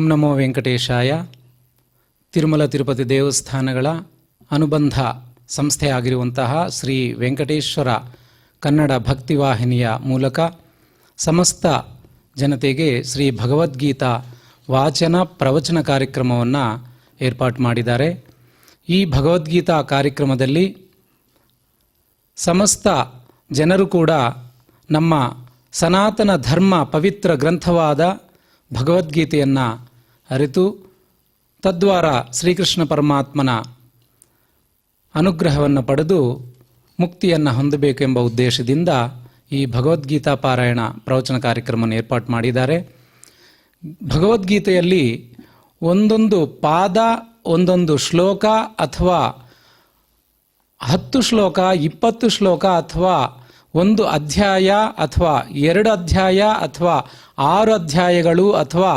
ಓಂ ನಮೋ ವೆಂಕಟೇಶಾಯ. ತಿರುಮಲ ತಿರುಪತಿ ದೇವಸ್ಥಾನಗಳ ಅನುಬಂಧ ಸಂಸ್ಥೆಯಾಗಿರುವಂತಹ ಶ್ರೀ ವೆಂಕಟೇಶ್ವರ ಕನ್ನಡ ಭಕ್ತಿವಾಹಿನಿಯ ಮೂಲಕ ಸಮಸ್ತ ಜನತೆಗೆ ಶ್ರೀ ಭಗವದ್ಗೀತಾ ವಾಚನ ಪ್ರವಚನ ಕಾರ್ಯಕ್ರಮವನ್ನು ಏರ್ಪಾಟು ಮಾಡಿದ್ದಾರೆ. ಈ ಭಗವದ್ಗೀತಾ ಕಾರ್ಯಕ್ರಮದಲ್ಲಿ ಸಮಸ್ತ ಜನರು ಕೂಡ ನಮ್ಮ ಸನಾತನ ಧರ್ಮ ಪವಿತ್ರ ಗ್ರಂಥವಾದ ಭಗವದ್ಗೀತೆಯನ್ನು ಅರಿತು ತದ್ವಾರ ಶ್ರೀಕೃಷ್ಣ ಪರಮಾತ್ಮನ ಅನುಗ್ರಹವನ್ನು ಪಡೆದು ಮುಕ್ತಿಯನ್ನು ಹೊಂದಬೇಕೆಂಬ ಉದ್ದೇಶದಿಂದ ಈ ಭಗವದ್ಗೀತಾ ಪಾರಾಯಣ ಪ್ರವಚನ ಕಾರ್ಯಕ್ರಮವನ್ನು ಏರ್ಪಾಟು ಮಾಡಿದ್ದಾರೆ. ಭಗವದ್ಗೀತೆಯಲ್ಲಿ ಒಂದೊಂದು ಪಾದ, ಒಂದೊಂದು ಶ್ಲೋಕ ಅಥವಾ 10 ಶ್ಲೋಕ, 20 ಶ್ಲೋಕ ಅಥವಾ ಒಂದು ಅಧ್ಯಾಯ ಅಥವಾ 2 ಅಧ್ಯಾಯ ಅಥವಾ 6 ಅಧ್ಯಾಯಗಳು ಅಥವಾ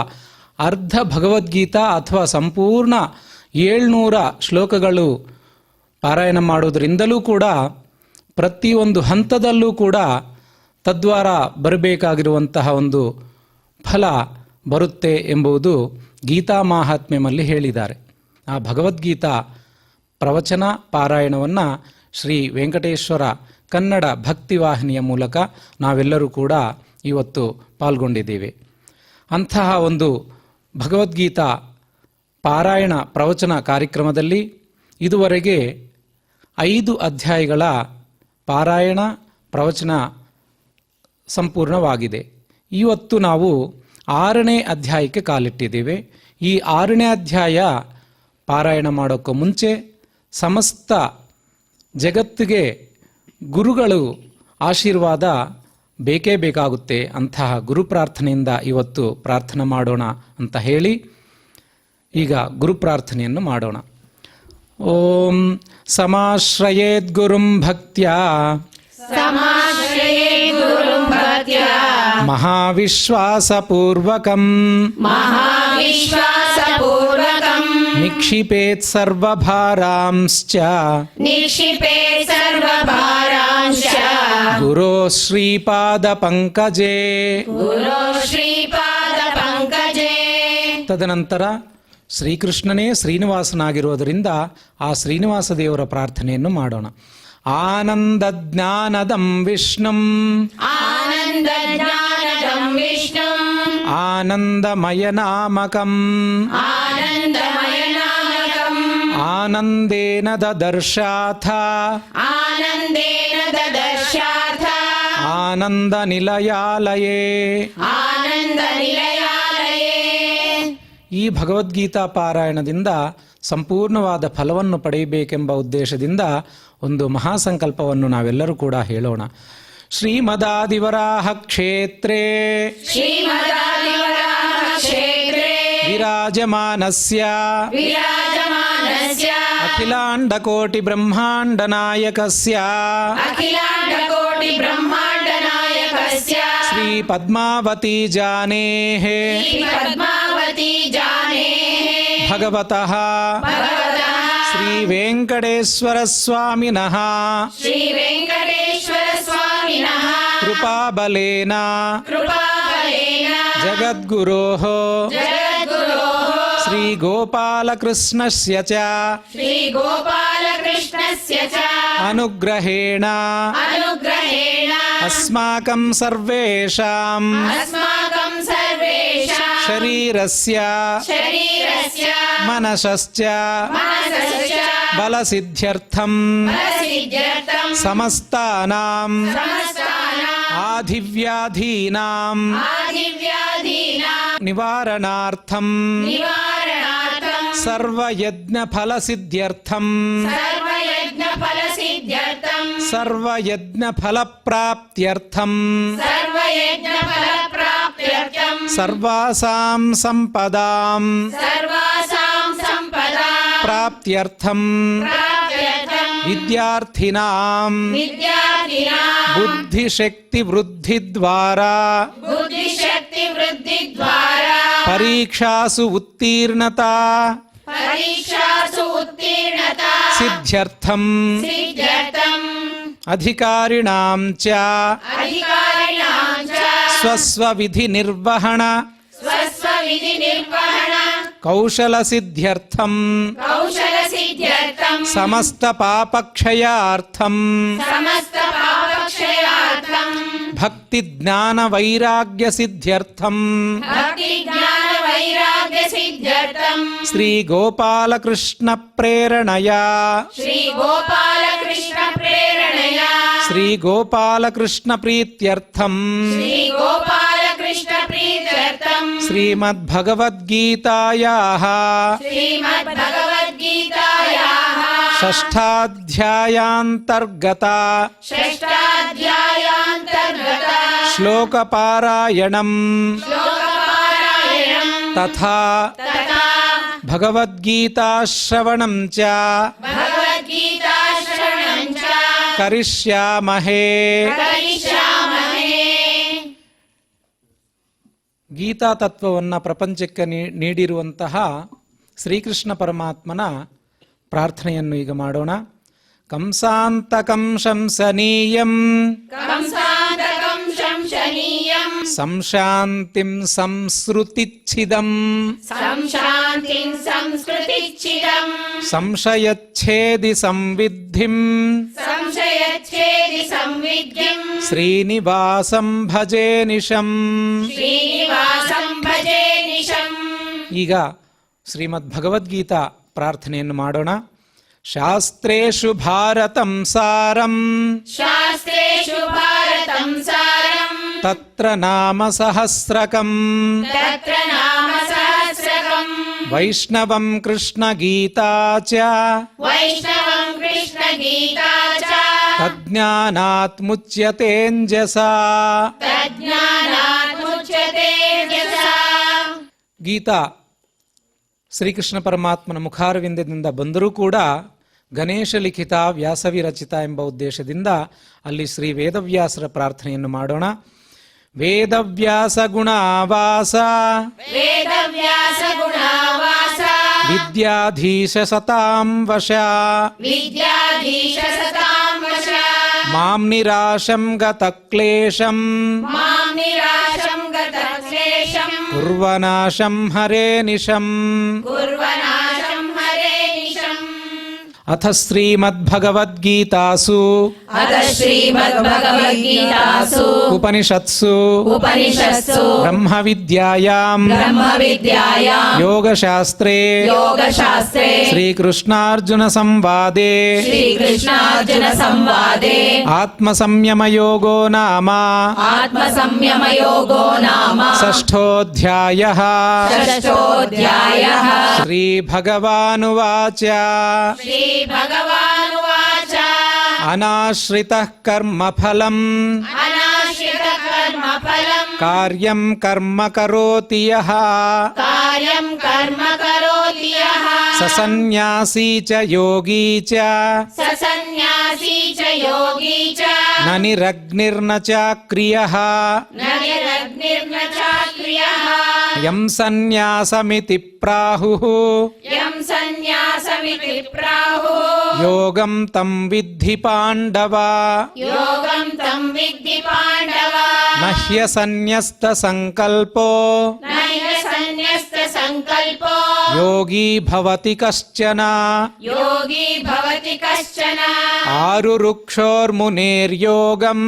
ಅರ್ಧ ಭಗವದ್ಗೀತಾ ಅಥವಾ ಸಂಪೂರ್ಣ 700 ಶ್ಲೋಕಗಳು ಪಾರಾಯಣ ಮಾಡೋದರಿಂದಲೂ ಕೂಡ ಪ್ರತಿಯೊಂದು ಹಂತದಲ್ಲೂ ಕೂಡ ತದ್ವಾರ ಬರಬೇಕಾಗಿರುವಂತಹ ಒಂದು ಫಲ ಬರುತ್ತೆ ಎಂಬುದು ಗೀತಾ ಮಾಹಾತ್ಮ್ಯದಲ್ಲಿ ಹೇಳಿದ್ದಾರೆ. ಆ ಭಗವದ್ಗೀತಾ ಪ್ರವಚನ ಪಾರಾಯಣವನ್ನು ಶ್ರೀ ವೆಂಕಟೇಶ್ವರ ಕನ್ನಡ ಭಕ್ತಿವಾಹಿನಿಯ ಮೂಲಕ ನಾವೆಲ್ಲರೂ ಕೂಡ ಇವತ್ತು ಪಾಲ್ಗೊಂಡಿದ್ದೇವೆ. ಅಂತಹ ಒಂದು ಭಗವದ್ಗೀತಾ ಪಾರಾಯಣ ಪ್ರವಚನ ಕಾರ್ಯಕ್ರಮದಲ್ಲಿ ಇದುವರೆಗೆ 5 ಅಧ್ಯಾಯಗಳ ಪಾರಾಯಣ ಪ್ರವಚನ ಸಂಪೂರ್ಣವಾಗಿದೆ. ಇವತ್ತು ನಾವು 6ನೇ ಅಧ್ಯಾಯಕ್ಕೆ ಕಾಲಿಟ್ಟಿದ್ದೇವೆ. ಈ 6ನೇ ಅಧ್ಯಾಯ ಪಾರಾಯಣ ಮಾಡೋಕ್ಕೂ ಮುಂಚೆ ಸಮಸ್ತ ಜಗತ್ತಿಗೆ ಗುರುಗಳು ಆಶೀರ್ವಾದ ಬೇಕೇ ಬೇಕಾಗುತ್ತೆ. ಅಂತಹ ಗುರು ಪ್ರಾರ್ಥನೆಯಿಂದ ಇವತ್ತು ಪ್ರಾರ್ಥನೆ ಮಾಡೋಣ ಅಂತ ಹೇಳಿ ಈಗ ಗುರು ಪ್ರಾರ್ಥನೆಯನ್ನು ಮಾಡೋಣ. ಓಂ ಸಮಾಶ್ರಯೇದ್ ಗುರುಂ ಭಕ್ತ್ಯಾ ಮಹಾವಿಶ್ವಾಸಪೂರ್ವಕಂ ನಿಕ್ಷಿಪೇತ್ ಸರ್ವಭಾರಾಂಶ್ಚ ಗುರೋ ಶ್ರೀಪಾದ ಪಂಕಜೇ. ತದನಂತರ ಶ್ರೀಕೃಷ್ಣನೇ ಶ್ರೀನಿವಾಸನಾಗಿರೋದರಿಂದ ಆ ಶ್ರೀನಿವಾಸ ದೇವರ ಪ್ರಾರ್ಥನೆಯನ್ನು ಮಾಡೋಣ. ಆನಂದ ಜ್ಞಾನದಂ ವಿಷ್ಣುಂ ಆನಂದಮಯ ನಾಮಕಂ ಆನಂದೇನ ದದರ್ಶಾಥ ಆನಂದ ನಿಲಯಾಲಯೇ. ಈ ಭಗವದ್ಗೀತಾ ಪಾರಾಯಣದಿಂದ ಸಂಪೂರ್ಣವಾದ ಫಲವನ್ನು ಪಡೆಯಬೇಕೆಂಬ ಉದ್ದೇಶದಿಂದ ಒಂದು ಮಹಾಸಂಕಲ್ಪವನ್ನು ನಾವೆಲ್ಲರೂ ಕೂಡ ಹೇಳೋಣ. ಶ್ರೀಮದಾದಿವರಾಹ ಕ್ಷೇತ್ರೇ ವಿರಾಜಮಾನಸ್ಯ ಅಖಿಲಾಂಡಕೋಟಿ ಬ್ರಹ್ಮಾಂಡ ನಾಯಕಸ್ಯ ಶ್ರೀ ಪದ್ಮಾವತಿ ಜಾನೇಃ ಭಗವತಃ ಶ್ರೀ ವೆಂಕಟೇಶ್ವರ ಸ್ವಾಮಿನಃ ಕೃಪಾಬಲೇನ ಜಗದ್ಗುರೋಃ ಶ್ರೀ ಗೋಪಾಲಕೃಷ್ಣಸ್ಯ ಚ ಅನುಗ್ರಹೇಣ ಅಸ್ಮಾಕಂ ಸರ್ವೇಷಾಂ ಶರೀರಸ್ಯ ಮನಸಶ್ಚ ಬಲಸಿದ್ಧ್ಯರ್ಥಂ ಸಮಸ್ತಾನಾಂ ಆಧಿವ್ಯಾಧೀನಾಂ ನಿವಾರಣಾರ್ಥಂ ಸರ್ವಯಜ್ಞ ಫಲಸಿದ್ಧ್ಯರ್ಥಂ ಸರ್ವಯಜ್ಞ ಫಲಪ್ರಾಪ್ತ್ಯರ್ಥಂ ಸರ್ವಾಸಾಂ ಸಂಪದಾಂ ಪ್ರಾಪ್ತ್ಯರ್ಥಂ ವಿದ್ಯಾರ್ಥಿನಾಂ ಬುದ್ಧಿಶಕ್ತಿ ವೃದ್ಧಿದ್ವಾರಾ ಪರೀಕ್ಷಾಸು ಉತ್ತೀರ್ಣತಾ ಸಿದ್ಧ್ಯರ್ಥಂ ಅಧಿಕಾರಿಣಾಂ ಚ ಸ್ವಸ್ವವಿಧಿ ನಿರ್ವಹಣ విధి నిర్వహణ కౌశలసిద్ధ్యర్థం కౌశల సిద్ధ్యర్థం సమస్త పాపక్షయార్థం సమస్త పాపక్షయార్థం భక్తి జ్ఞాన వైరాగ్య సిద్ధ్యర్థం భక్తి జ్ఞాన వైరాగ్య సిద్ధ్యర్థం శ్రీ గోపాలకృష్ణ ప్రేరణయా శ్రీ గోపాలకృష్ణ ప్రేరణయా శ్రీ గోపాలకృష్ణ ప్రీత్యర్థం శ్రీ గోపాలకృష్ణ ప్రీత్యర్థం శ్రీమద్భగవద్గీతాయాః శ్రీమద్భగవద్గీతాయాః షష్ఠాధ్యాయాంతర్గత షష్ఠాధ్యాయాంతర్గత శ్లోకపారాయణం శ్లోకపారాయణం తథా తథా భగవద్గీతాశ్రవణం చ భగవద్గీతాశ్రవణం చ కరిష్యామహే. ಕರಿಷ್ಯಾಮಹೇ. ಗೀತಾ ತತ್ವವನ್ನು ಪ್ರಪಂಚಕ್ಕೆ ನೀಡಿರುವಂತಹ ಶ್ರೀಕೃಷ್ಣ ಪರಮಾತ್ಮನ ಪ್ರಾರ್ಥನೆಯನ್ನು ಈಗ ಮಾಡೋಣ. ಕಂಸಾಂತಕಂ ಶಂಸನೀಯಂ ಕಂಸಾಂತಕಂ ಶಂಸನೀಯಂ ಸಂಶಾಂತಿಂ ಸಂಸ್ರುತಿಚ್ಛಿದಂ ಸಂಶಾಂತಿಂ ಸಂಸ್ಕೃತಿಚ್ಛಿದಂ ಸಂಶಯಚ್ಛೇದಿ ಸಂವಿದ್ಧಿಂ ಸಂಶಯಚ್ಛೇದಿ ಸಂವಿದ್ಯಂ ಶ್ರೀನಿವಾಸಂ ಭಜೆ ನಿಶಂ. ಶ್ರೀನಿವಾಸಂ ಭಜೆ ನಿಶಂ. ಈಗ ಶ್ರೀಮದ್ ಭಗವದ್ಗೀತಾ ಪ್ರಾರ್ಥನೆಯನ್ನು ಮಾಡೋಣ. ಶಾಸ್ತ್ರೇಷು ಭಾರತಂ ಸಾರಂ ಶಾಸ್ತ್ರೇಷು ಭಾರತಂ ಸಾರಂ ತತ್ರ ನಾಮ ಸಹಸ್ರಕಂ ತತ್ರ ನಾಮ ಸಹಸ್ರಕಂ ವೈಷ್ಣವಂ ಕೃಷ್ಣ ಗೀತಾ ಚ ವೈಷ್ಣವಂ ಕೃಷ್ಣ ಗೀತಾ ಚ ತಜ್ಞಾನಾತ್ ಮುಚ್ಯತೇಂಜಸಾ. ತಜ್ಞಾನಾತ್ ಮುಚ್ಯತೆ ಯಸಾ. ಗೀತಾ ಶ್ರೀಕೃಷ್ಣ ಪರಮಾತ್ಮನ ಮುಖಾರವಿಂದದಿಂದ ಬಂದರೂ ಕೂಡ ಗಣೇಶ ಲಿಖಿತ ವ್ಯಾಸವಿರಚಿತ ಎಂಬ ಉದ್ದೇಶದಿಂದ ಅಲ್ಲಿ ಶ್ರೀ ವೇದವ್ಯಾಸರ ಪ್ರಾರ್ಥನೆಯನ್ನು ಮಾಡೋಣ. ವೇದವ್ಯಾಸ ಗುಣಾವಾಸ ವೇದವ್ಯಾಸ ಗುಣಾವಾಸ ವಿದ್ಯಾಧೀಶ ಸತಾಂ ವಶ ವಿದ್ಯಾಧೀಶ ಸತಾಂ ವಶ ಮಾಂ ನಿರಾಶಂ ಗತ ಕ್ಲೇಶಂ ಮಾಂ ನಿರಾಶಂ ಗತ ಕ್ಲೇಶಂ ಕುರ್ವನಾಶಂ ಹರೇ ನಿಶಂ. ಕುರ್ವನಾಶಂ ಹರೇ ನಿಶಂ. ಅಥ ಶ್ರೀಮದ್ಭಗವದ್ಗೀತಾಸು ಅಥ ಶ್ರೀಮದ್ಭಗವದ್ಗೀತಾಸು ಉಪನಿಷತ್ಸು ಉಪನಿಷತ್ಸು ಬ್ರಹ್ಮವಿದ್ಯಾಯಾಂ ಬ್ರಹ್ಮವಿದ್ಯಾಯಾಂ ಯೋಗಶಾಸ್ತ್ರೇ ಯೋಗಶಾಸ್ತ್ರೇ ಶ್ರೀಕೃಷ್ಣಾರ್ಜುನ ಸಂವಾದೇ ಶ್ರೀಕೃಷ್ಣಾರ್ಜುನ ಸಂವಾದೇ ಆತ್ಮಸಂಯಮಯೋಗೋ ನಾಮ ಆತ್ಮಸಂಯಮಯೋಗೋ ನಾಮ ಷಷ್ಠೋಧ್ಯಾಯಃ. ಷಷ್ಠೋಧ್ಯಾಯಃ. ಶ್ರೀಭಗವಾನುವಾಚ ಶ್ರೀಭಗವಾನುವಾಚ ಅನಾಶ್ರಿತಃ ಕರ್ಮಫಲಂ ಅನಾಶ್ರಿತ ಕರ್ಮಫಲಂ ಕಾರ್ಯಂ ಕರ್ಮ ಕರೋತಿ ಯಃ ಕಾರ್ಯಂ ಕರ್ಮ ಕರೋತಿ ಯಃ ಸ ಸನ್ಯಾಸೀ ಚ ಯೋಗೀ ಚ ಸ ಸನ್ಯಾಸಿ ಚ ಯೋಗಿ ಚ ನ ನಿರಗ್ನಿರ್ನ ಚಾಕ್ರಿಯಃ ನ ನಿರಗ್ನಿರ್ನ ಚಾಕ್ರಿಯಃ ಯಂ ಸನ್ಯಾಸಮಿತಿ ಪ್ರಾಹುಃ ಯಂ ಸನ್ಯಾಸಮಿತಿ ಪ್ರಾಹುಃ ಯೋಗಂ ತಂ ವಿದ್ಧಿ ಪಾಂಡವ ಯೋಗಂ ತಂ ವಿದ್ಧಿ ಪಾಂಡವ ನ ಹ್ಯಸನ್ಯಸ್ತ ಸಂಕಲ್ಪೋ ನೈವ ಸನ್ಯಸ್ತ ಸಂಕಲ್ಪೋ ಯೋಗಿ ಭವತಿ ಕಶ್ಚನ ಯೋಗಿ ಭವತಿ ಕಶ್ಚನ ಆರುರುಕ್ಷೋರ್ಮುನೇರ್ಯೋಗಂ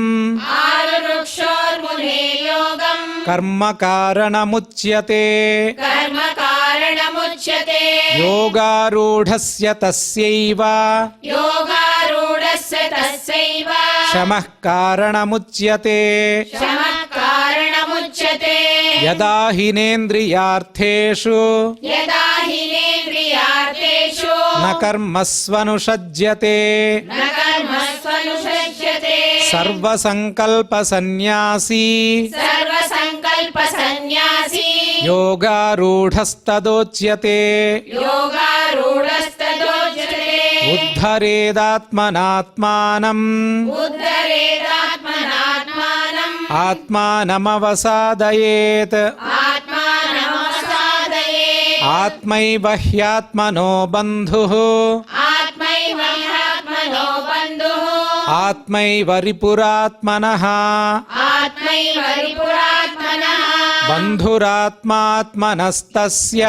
ಆರುರುಕ್ಷೋರ್ಮುನೇರ್ಯೋಗಂ ಕರ್ಮ ಕಾರಣಮುಚ್ಯತೆ ಕರ್ಮ ಕಾರಣಮುಚ್ಯತೆ ಯೋಗಾರೂಢಸ್ಯ ತಸ್ಯೈವ ಯೋಗಾರೂಢಸ್ಯ ತಸ್ಯೈವ ಶಮಃ ಕಾರಣಮುಚ್ಯತೆ ಶಮಃ ಕಾರಣಮುಚ್ಯತೆ ಯದಾ ಹಿನೇಂದ್ರಿಯಾರ್ಥೇಷು ಯದಾ ಹಿನೇಂದ್ರಿಯಾರ್ಥೇಷು ನ ಕರ್ಮಸ್ವನುಷಜ್ಯತೆ ನ ಕರ್ಮಸ್ವನುಷಜ್ಯತೆ ಸರ್ವಸಂಕಲ್ಪ ಸನ್ಯಾಸಿ ಸರ್ವಸಂಕಲ್ಪ ಸನ್ಯಾಸಿ ಯೋಗಾರೂಢಸ್ತದೋಚ್ಯತೆ ಯೋಗಾರೂಢಸ್ತದೋಚ್ಯತೆ ಉದ್ಧರೇದಾತ್ಮನಾತ್ಮಾನಂ ಉದ್ಧರೇದಾತ್ಮನಾತ್ಮಾನಂ ಆತ್ಮಾನಮವಸಾದಯೇತ್ ಆತ್ಮಾನಮವಸಾದಯೇತ್ ಆತ್ಮೈವ ಹ್ಯಾತ್ಮನೋ ಬಂಧುಃ ಆತ್ಮೈವ ಹ್ಯಾತ್ಮನೋ ಬಂಧುಃ ಆತ್ಮೈವ ರಿಪುರಾತ್ಮನಃ ಆತ್ಮೈವ ರಿಪುರಾತ್ಮನಃ బంధురాత్మాత్మనస్తస్య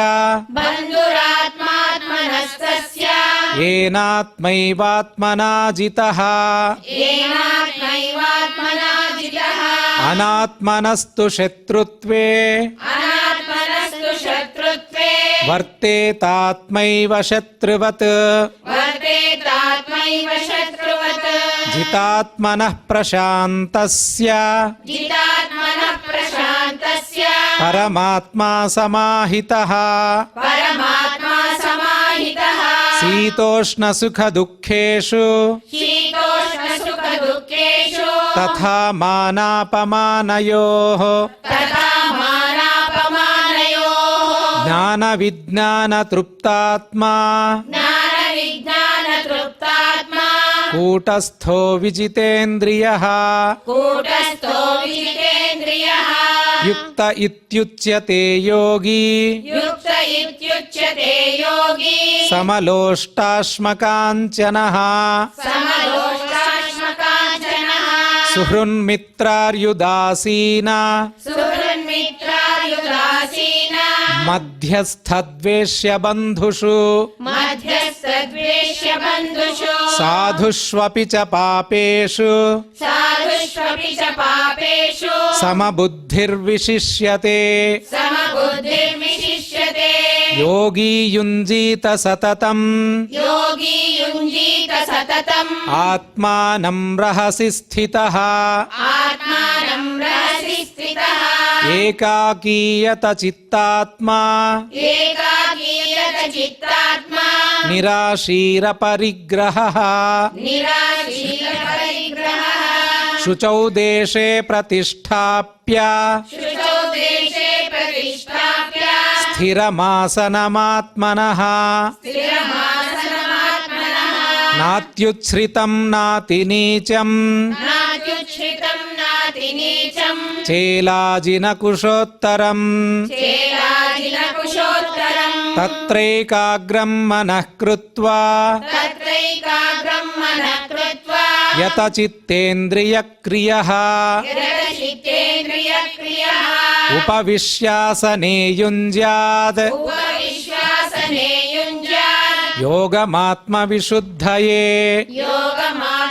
बन्धुरात्मात्मनस्तस्य येनात्मैवात्मना जितः येनात्मैवात्मना जितः अनात्मनस्तु शत्रुत्वे अनात्मनस्तु शत्रुत्वे वर्तेतात्मैव शत्रुवत् वर्तेतात्मैव शत्रुवत् जितात्मनः प्रशान्तस्य जितात्मनः प्रशान्तस्य परमात्मा समाहितः परमात्मा समाहितः शीतोष्णसुखदुःखेषु शीतोष्णसुखदुःखेषु तथा मानापमानयोः तथा मानापमानयोः ज्ञानविज्ञानतृप्तात्मा ज्ञानविज्ञानतृप्तात्मा कूटस्थो विजितेन्द्रियः कूटस्थो विजितेन्द्रियः युक्त इत्युच्यते योगी युक्त इत्युच्यते योगी समलोष्टाश्मकाञ्चनः समलोष्टाश्मकाञ्चनः सुहृन्मित्रार्युदासीन सुहृन्मित्रार्युदासीन मध्यस्थद्वेष्यबन्धुषु मध्यस्थद्वेष्यबन्धुषु साधुष्वपि च पापेषु साधुष्वपि च पापेषु समबुद्धिर्विशिष्यते समबुद्धिर्विशिष्यते योगी युञ्जीत सततम् योगी युञ्जीत सततम् आत्मानं रहसि स्थितः आत्मानं रहसि स्थितः एकाकीयत चित्तात्मा एकाकीयत चित्तात्मा निराशीरपरिग्रहः निराशीलपरिग्रहः शुचौ देशे प्रतिष्ठाप्य शुचौ देशे प्रतिष्ठाप्य स्थिरमासनमात्मनः स्थिरमासनमात्मनः नात्युच्छ्रितं नातिनीचं नात्युच्छ्रितं नातिनीचं चेलाजिनकुशोत्तरम् चेलाजिनकुशोत्तरम् तत्रैकाग्रं मनः कृत्वा तत्रैकाग्रं मनः कृत्वा यतचित्तेन्द्रियक्रियः यतचित्तेन्द्रियक्रियः उपविश्यासने युञ्ज्यात् उपविश्वासने युञ्ज्यात् योगमात्मविशुद्धये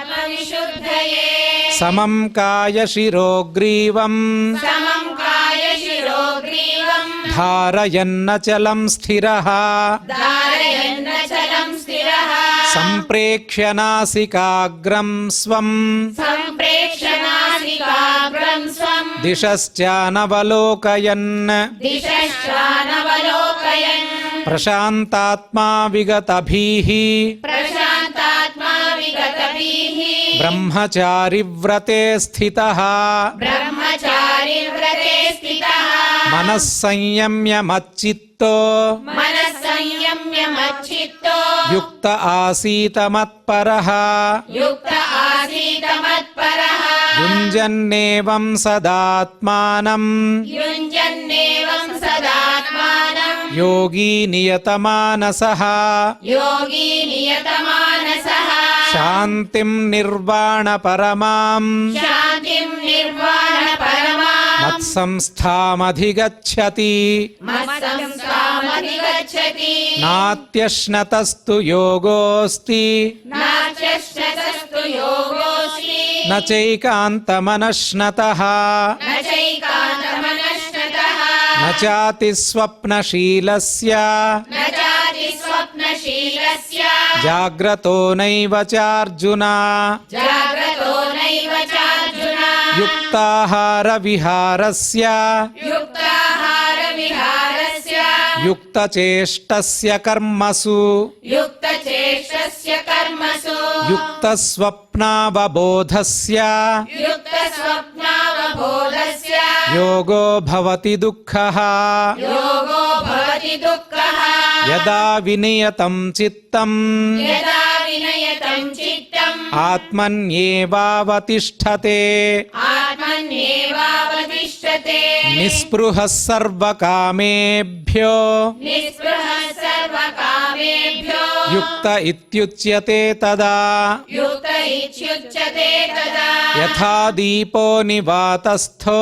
योगमात्मविशुद्धये समं कायशिरोग्रीवम् समं कायशिरोग्रीवम् धारयन्नचलं स्थिरः धारयन्नचलं स्थिरः सम्प्रेक्ष्य नासिकाग्रं स्वम् सम्प्रेक्ष्य नासिकाग्रं स्वम् दिशश्चानवलोकयन् दिशश्चानवलोकयन् प्रशान्तात्मा विगतभिः प्रशान्तात्मा विगतभिः ब्रह्मचारिव्रते स्थितः ब्रह्मचारी व्रते स्थितः मनः संयम्य मच्चित्तो मनः संयम्य मच्चित्तो युक्त आसीत मत्परः युक्त आसीत मत्परः युञ्जन्नेवं सदात्मानं युञ्जन्नेवं सदात्मानं योगी नियतमानसः योगी नियतमानसः शान्तिं निर्वाणपरमां शान्तिं निर्वाणपरमां मत्संस्थामधिगच्छति मत्संस्थामधिगच्छति नात्यश्नतस्तु योगोऽस्ति नाच्यश्नतस्तु योगोऽस्ति न चैकान्तमनश्नतः न चैकान्तमनश्नतः न चातिस्वप्नशीलस्य न चाति स्वप्नशीलस्य जाग्रतो नैव चार्जुन जाग्रतो नैव चार्जुन युक्ताहारविहारस्य युक्ताहारविहारस्य युक्तचेष्टस्य कर्मसु युक्तचेष्टस्य कर्मसु युक्तस्वप्नावबोधस्य युक्तस्वप्नावबोधस्य योगो भवति दुःखः योगो भवति दुःखः यदा विनियतं चित्तम् यदा विनयतं चित्तम् आत्मन्येवावतिष्ठते आत्मन्येवावतिष्ठते निःस्पृहः सर्वकामेभ्यो निःस्पृहः सर्वकामेभ्यो युक्त इत्युच्यते तदा युक्त इत्युच्यते तदा यथा दीपो निवातस्थो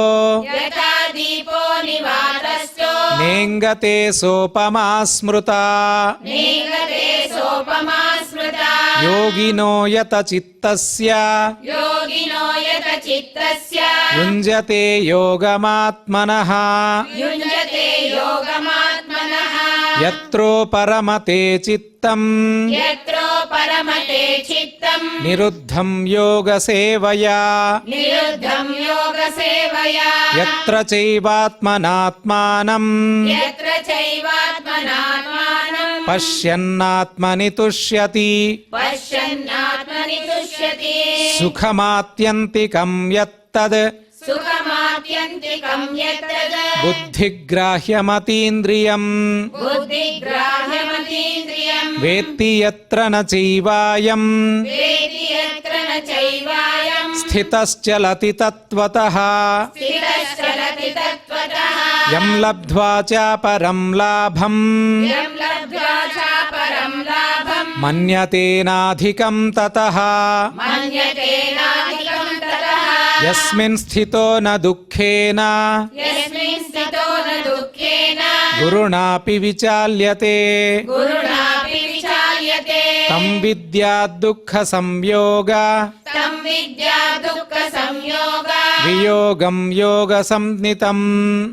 यथा दीपो निवातस्थो नेङ्गते सोपमा स्मृता नेङ्गते सोपमा स्मृता योगिनो यत चित्तस्य योगिनो यत चित्तस्य युञ्जते योगमात्मनः युञ्जते योगमात्मनः यत्रो परमते चित्तम् यत्रो परमते चित्तम् निरुद्धं योगसेवया निरुद्धं योगसेवया यत्र चैवात्मनात्मानं यत्र चैवात्मनात्मानं पश्यन्नात्मनि तुष्यति पश्यन्नात्मनि तुष्यति सुखमात्यन्तिकं यत्तद् सुखमात्यन्तिकं यत्तद् बुद्धिग्राह्यमतीन्द्रियम् बुद्धिग्राह्यमतीन्द्रियम् वेत्ति यत्र न चैवायम् वेति यत्र न चैवायम् स्थितश्चलति तत्त्वतः स्थितश्चलति तत्त्वतः यं लब्ध्वा चापरं लाभम् यं लब्ध्वा चापरं लाभम् मन्यतेनाधिकं ततः मन्यतेनाधिकं ततः यस्मिन् स्थितो न दुःखेन यस्मिन् स्थितो न दुःखेन गुरुणापि विचाल्यते गुरुणापि विचाल्यते तं विद्यात् दुःखसंयोग तं विद्या दुःखसंयोग वियोगं योगसंज्ञितम्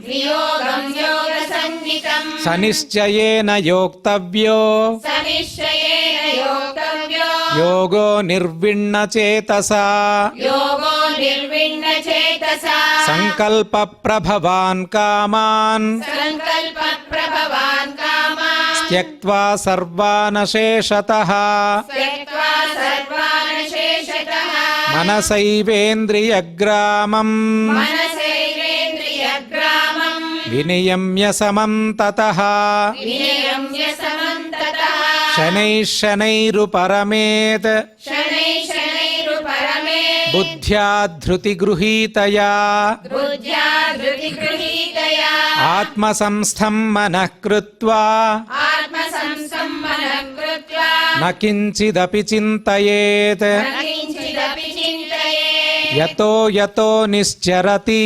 वियोगं योगसंज्ञितम् सनिश्चयेन योक्तव्यो सनिश्चयेन योक्तव्यो योगो निर्विण्णचेतसा योगो निर्विण्णचेतसा सङ्कल्पप्रभवान् कामान् सङ्कल्पप्रभवान् कामान् त्यक्त्वा सर्वानशेषतः त्यक्त्वा सर्वानशेषतः मनसैवेन्द्रियग्रामम् मनसैवेन्द्रियग्रामम् विनियम्य समं ततः विनियम्य समन्ततः शनैः शनैरुपरमेत् शनैः शनैरुपरमे बुद्ध्या धृतिगृहीतया बुद्ध्या धृतिगृहीतया आत्मसंस्थं मनः कृत्वा आत्मसंसम्मनः कृत्वा न किञ्चिदपि चिन्तयेत् न किञ्चिदपि चिन्तयेत् यतो यतो निश्चरति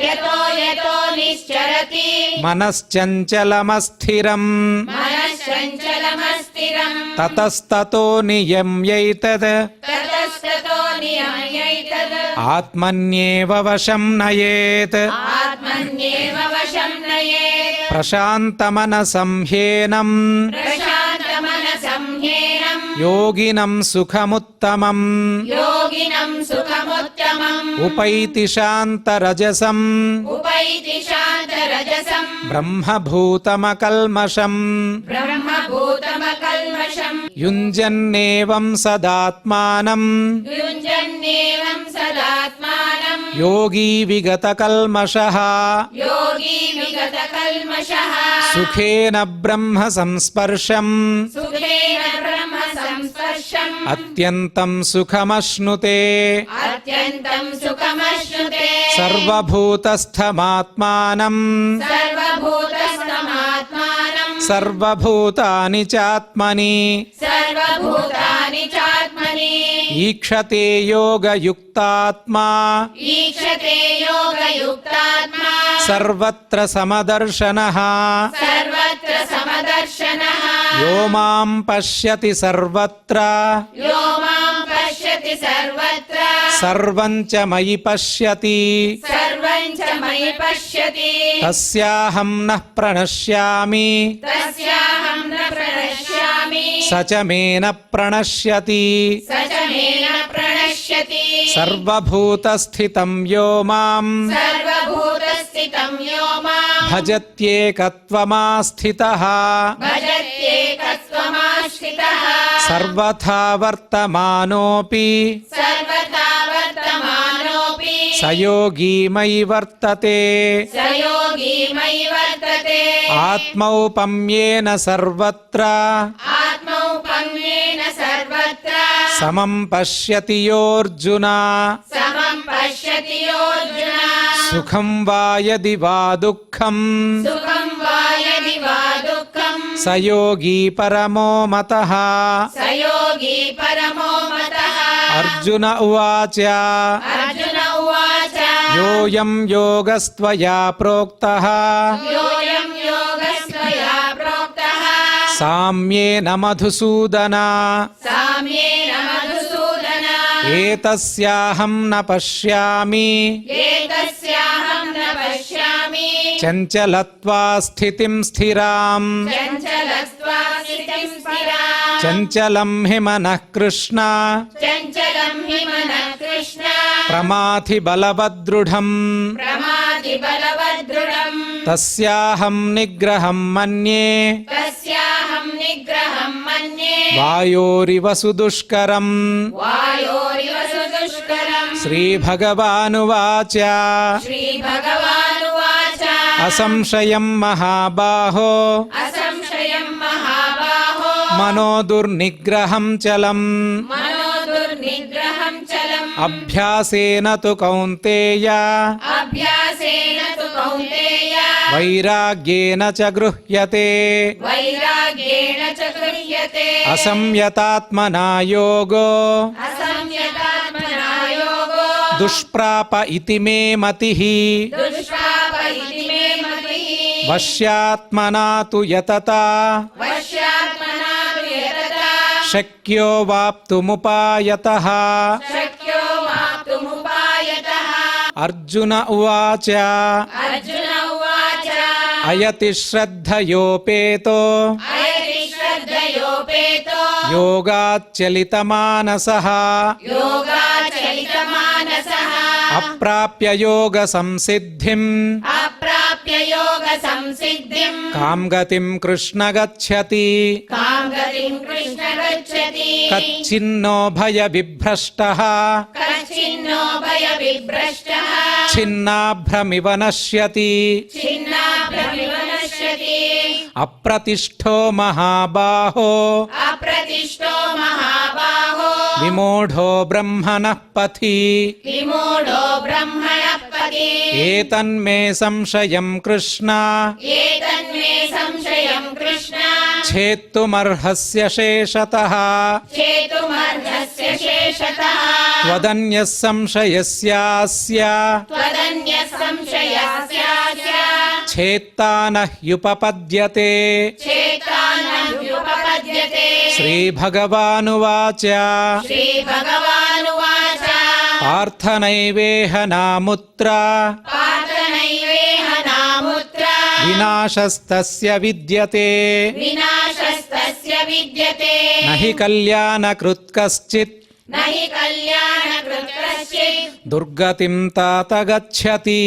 यतो यतो निश्चरति मनश्चञ्चलमस्थिरम् मनश्चञ्चलमस्थिरम् ततस्ततो नियम्यैतद् ततस्ततो नियम्यैतद् आत्मन्येव वशं नयेत् आत्मन्येव वशं नयेत् प्रशान्तमनसं ह्येनं प्रशान्तमनसं ह्येनं योगिनं सुखमुत्तमम् योगिनं सुखमुत्तमम् उपैति शान्तरजसम् उपैति शान्तरजसम् ब्रह्मभूतमकल्मषम् ब्रह्मभूतमकल्मषम् युञ्जन्नेवं सदात्मानं युञ्जन्नेवं सदात्मानं योगी विगतकल्मषः योगी विगतकल्मषः सुखेन ब्रह्म संस्पर्शम् सुखेन ब्रह्म संस्पर्शम् अत्यन्तं सुखमश्नुते अत्यन्तं सुखमश्नुते सर्वभूतस्थमात्मानं सर्वभूतस्थमात्मानं सर्वभूतानि चात्मनि सर्वभूतानि चात्मनि ईक्षते योगयुक्तात्मा ईक्षते योगयुक्तात्मा सर्वत्र समदर्शनः सर्वत्र समदर्शनः यो मां पश्यति सर्वत्र यो मां पश्यति सर्वत्र सर्वं च मयि पश्यति सर्वं च मयि पश्यति तस्याहं नः प्रणश्यामि तस्याहं न प्रणश्यामि स च मे न प्रणश्यति स च मे न प्रणश्यति सर्वभूतस्थितं यो मां सर्वभूतस्थितं यो मां भजत्येकत्वमास्थितः भजत्येकत्वमाश्रितः सर्वथा वर्तमानोऽपि सर्वथा वर्तमानोऽपि स योगी मयि वर्तते स योगी मयि वर्तते आत्मौपम्येन सर्वत्र आत्मौपम्येन सर्वत्र समं पश्यति योऽर्जुन समं पश्यति योऽर्जुन सुखं वा यदि वा दुःखं सुखं वा यदि वा दुःखं स योगी परमो मतः स योगी परमो मतः अर्जुन उवाच अर्जुन उवाच योऽयं योगस्त्वया प्रोक्तः योऽयं योगस्त्वया प्रोक्तः साम्येन मधुसूदन साम्येन मधुसूदन एतस्याहं न पश्यामि एतस्याहं न पश्यामि चञ्चलत्वा स्थितिं स्थिराम् चञ्चलत्वा स्थितिं स्थिराम् चञ्चलं हि मनः कृष्ण चञ्चलं हि मनः कृष्ण प्रमाथि बलवदृढम् प्रमाथि बलवदृढम् तस्याहं निग्रहं मन्ये तस्याहं निग्रहं मन्ये वायोरिव सुदुष्करम् वायोरिव सुदुष्करम् श्रीभगवानुवाच श्रीभगवानुवाच असंशयं महाबाहो असंशयं महाबाहो मनो दुर्निग्रहं चलम् मनो दुर्निग्रहं चलम् अभ्यासेन तु कौन्तेय अभ्यासेन तु कौन्तेय वैराग्येन च गृह्यते वैराग्येण च गृह्यते असंयतात्मना योगो असंयतात्मना योगो दुष्प्राप इति मे मतिः दुष्प्राप इति मे मतिः वश्यात्मना तु यतता वश्यात्मना तु यतता शक्यो वाप्तुमुपायतः शक्यो वाप्तुमुपायतः अर्जुन उवाच अर्जुन उवाच अयति श्रद्धयोपेतो अयति श्रद्धयोपेतो योगाच्चलितमानसः योगाचलितमानसः अप्राप्य योगसंसिद्धिम् अप्राप्य योगसंसिद्धिम् कां गतिं कृष्ण गच्छति कां गतिं कृष्ण गच्छति कच्चिन्नो भयविभ्रष्टः कच्छिन्नो भयविभ्रष्टः छिन्नाभ्रमिव नश्यति छिन्नाभ्रमिव नश्यति अप्रतिष्ठो महाबाहो अप्रतिष्ठो महाबाहो विमूढो ब्रह्मणः पथि विमूढो ब्रह्मणः पदि एतन्मे संशयं कृष्ण एतन्मे संशयं कृष्ण छेत्तुमर्हस्य शेषतः चेतुमर्हस्य शेषतः त्वदन्यः संशयस्यास्य त्वदन्यः संशयस्यास्य छेत्ता न ह्युपपद्यते चेतानभ्युपपद्यते श्रीभगवानुवाच श्रीभगवानुवाच पार्थनैवेह नामुत्र पार्थनैवेह नामुत्र विनाशस्तस्य विद्यते विनाशस्तस्य विद्यते न हि कल्याणकृत् कश्चित् न हि कल्याणकृत् कश्चित् दुर्गतिं तात गच्छति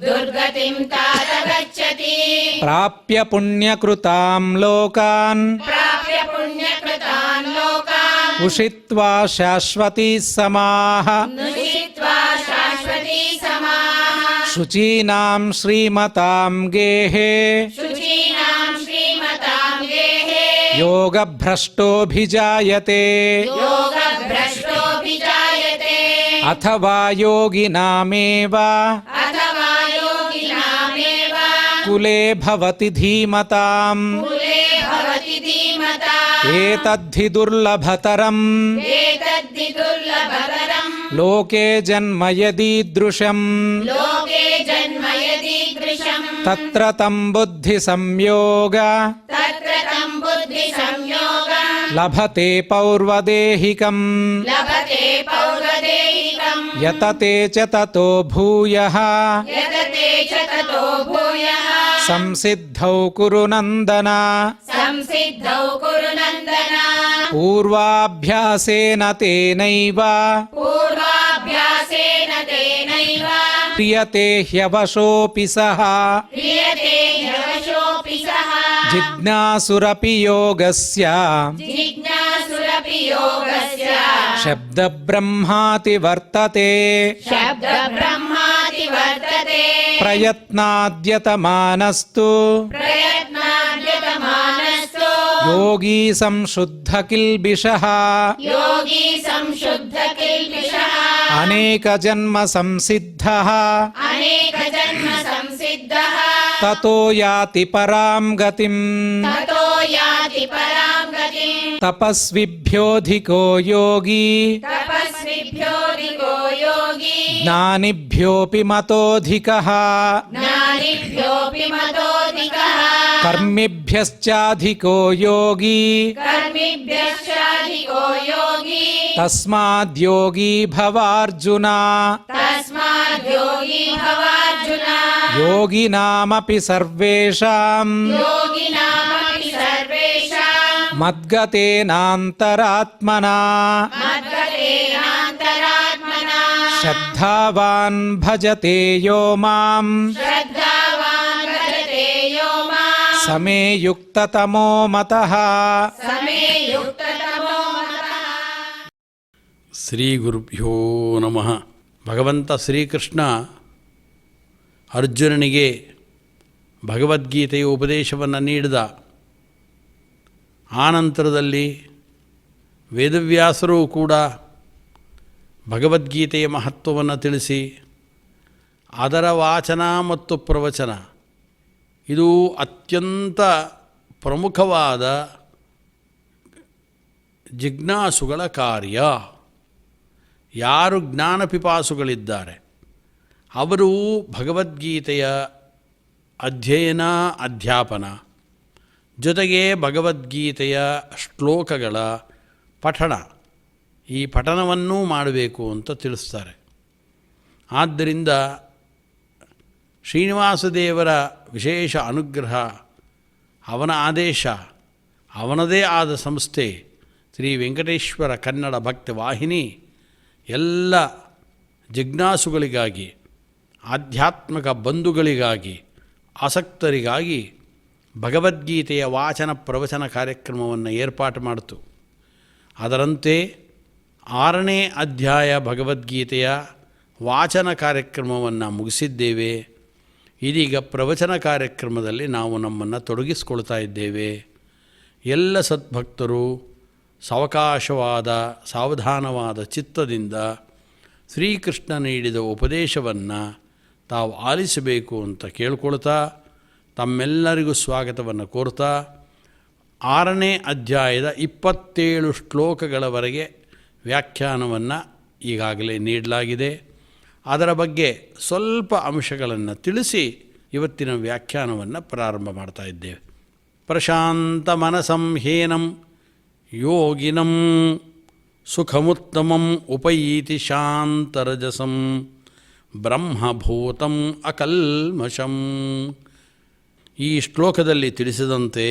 दुर्गतिं तात गच्छति प्राप्य पुण्यकृतां लोकान् प्राप्य पुण्यकृतान् लोकान् उषित्वा शाश्वतीः समाः नुषित्वा शाश्वती समाः शुचीनां श्रीमतां गेहे शुचीनां श्रीमतां गेहे योगभ्रष्टोऽभिजायते योगभ्रष्टोऽभिजायते अथवा योगिनामेव अथवा योगिनामेव कुले भवति धीमताम् कुले भवति धीमता एतद्धि दुर्लभतरम् एतद्धि दुर्लभतरम् लोके जन्म यदीदृशम् लोके जन्म यदीदृशम् तत्र तं बुद्धिसंयोग तत्र तं बुद्धिसंयोग लभते पौर्वदेहिकम् लभते पौर्वदेहिकम् यतते च ततो भूयः यतते च ततो भूयः संसिद्धौ कुरु नन्दन संसिद्धौ कुरु नन्दन पूर्वाभ्यासेन तेनैव पूर्वाभ्यासेन तेनैव क्रियते ह्यवशोऽपि सः क्रियते ह्यवशोऽपि सः जिज्ञासुरपि योगस्य जिज्ञासुरपि योगस्य शब्दब्रह्माति वर्तते शब्दब्रह्माति वर्तते प्रयत्नाद्यतमानस्तु प्रयत्नाद्यतमानस्तु योगी संशुद्ध किल्बिषः योगी संशुद्ध किल्बिषः अनेकजन्म संसिद्धः अनेकजन्म संसिद्धः ततो याति परां गतिम् ततो याति परां गतिम् तपस्विभ्योऽधिको योगी तपस्विभ्योऽधिको योगी ಯೋಗಿ ಜ್ಞಾನಿಭ್ಯೋಪಿ ಮತೋಧಿಕಃ ಜ್ಞಾನಿಭ್ಯೋಪಿ ಮತೋಧಿಕಃ ಕರ್ಮಿಭ್ಯಶ್ಚಾಧಿಕೋ ಯೋಗಿ ಕರ್ಮಿಭ್ಯಶ್ಚಾಧಿಕೋ ಯೋಗಿ ತಸ್ಮಾದ್ಯೋಗಿ ಭವಾರ್ಜುನ ತಸ್ಮಾದ್ ಯೋಗಿ ಭವಾರ್ಜುನ ಯೋಗಿನಾಮಪಿ ಸರ್ವೇಷಾಂ ಯೋಗಿನಾಮಪಿ ಸರ್ವೇಷಾಂ ಮದ್ಗತೇನಾಂತರಾತ್ಮನಾ ಮದ್ಗತೇನಾಂತರಾತ್ಮನಾ ಶ್ರದ್ಧಾವಾನ್ ಭಜತೆ ಯೋ ಮಾಂ ಶ್ರದ್ಧಾವಾನ್ ಭಜತೆ ಯೋ ಮಾಂ ಸಮೇ ಯುಕ್ತತಮೋ ಮತಃ. ಸಮೇ ಯುಕ್ತತಮೋ ಮತಃ. ಶ್ರೀ ಗುರುಭ್ಯೋ ನಮಃ. ಭಗವಂತ ಶ್ರೀಕೃಷ್ಣ ಅರ್ಜುನನಿಗೆ ಭಗವದ್ಗೀತೆಯ ಉಪದೇಶವನ್ನು ನೀಡಿದ. ಆನಂತರದಲ್ಲಿ ವೇದವ್ಯಾಸರೂ ಕೂಡ ಭಗವದ್ಗೀತೆಯ ಮಹತ್ವವನ್ನು ತಿಳಿಸಿ ಅದರ ವಾಚನ ಮತ್ತು ಪ್ರವಚನ ಇದು ಅತ್ಯಂತ ಪ್ರಮುಖವಾದ ಜಿಜ್ಞಾಸುಗಳ ಕಾರ್ಯ. ಯಾರು ಜ್ಞಾನಪಿಪಾಸುಗಳಿದ್ದಾರೆ ಅವರು ಭಗವದ್ಗೀತೆಯ ಅಧ್ಯಯನ ಅಧ್ಯಾಪನ ಜೊತೆಗೆ ಭಗವದ್ಗೀತೆಯ ಶ್ಲೋಕಗಳ ಪಠಣ ಈ ಪಠನವನ್ನೂ ಮಾಡಬೇಕು ಅಂತ ತಿಳಿಸ್ತಾರೆ. ಆದ್ದರಿಂದ ಶ್ರೀನಿವಾಸ ದೇವರ ವಿಶೇಷ ಅನುಗ್ರಹ, ಅವನ ಆದೇಶ, ಅವನದೇ ಆದ ಸಂಸ್ಥೆ ಶ್ರೀ ವೆಂಕಟೇಶ್ವರ ಕನ್ನಡ ಭಕ್ತ ವಾಹಿನಿ ಎಲ್ಲ ಜಿಜ್ಞಾಸುಗಳಿಗಾಗಿ, ಆಧ್ಯಾತ್ಮಿಕ ಬಂಧುಗಳಿಗಾಗಿ, ಆಸಕ್ತರಿಗಾಗಿ ಭಗವದ್ಗೀತೆಯ ವಾಚನ ಪ್ರವಚನ ಕಾರ್ಯಕ್ರಮವನ್ನು ಏರ್ಪಾಟು ಮಾಡಿತು. ಅದರಂತೆ 6ನೇ ಅಧ್ಯಾಯ ಭಗವದ್ಗೀತೆಯ ವಾಚನ ಕಾರ್ಯಕ್ರಮವನ್ನು ಮುಗಿಸಿದ್ದೇವೆ. ಇದೀಗ ಪ್ರವಚನ ಕಾರ್ಯಕ್ರಮದಲ್ಲಿ ನಾವು ನಮ್ಮನ್ನು ತೊಡಗಿಸಿಕೊಳ್ತಾ ಇದ್ದೇವೆ. ಎಲ್ಲ ಸದ್ಭಕ್ತರು ಸಾವಕಾಶವಾದ ಸಾವಧಾನವಾದ ಚಿತ್ತದಿಂದ ಶ್ರೀಕೃಷ್ಣ ನೀಡಿದ ಉಪದೇಶವನ್ನು ತಾವು ಆಲಿಸಬೇಕು ಅಂತ ಕೇಳ್ಕೊಳ್ತಾ ತಮ್ಮೆಲ್ಲರಿಗೂ ಸ್ವಾಗತವನ್ನು ಕೋರ್ತಾ 6ನೇ ಅಧ್ಯಾಯದ 27 ಶ್ಲೋಕಗಳವರೆಗೆ ವ್ಯಾಖ್ಯಾನವನ್ನು ಈಗಾಗಲೇ ನೀಡಲಾಗಿದೆ. ಅದರ ಬಗ್ಗೆ ಸ್ವಲ್ಪ ಅಂಶಗಳನ್ನು ತಿಳಿಸಿ ಇವತ್ತಿನ ವ್ಯಾಖ್ಯಾನವನ್ನು ಪ್ರಾರಂಭ ಮಾಡ್ತಾ ಇದ್ದೇವೆ. ಪ್ರಶಾಂತ ಮನಸಂ ಹೇನಂ ಯೋಗಿನಂ ಸುಖಮುತ್ತಮಂ ಉಪೈತಿ ಶಾಂತರಜಸಂ ಬ್ರಹ್ಮಭೂತಂ ಅಕಲ್ಮಷಂ. ಈ ಶ್ಲೋಕದಲ್ಲಿ ತಿಳಿಸಿದಂತೆ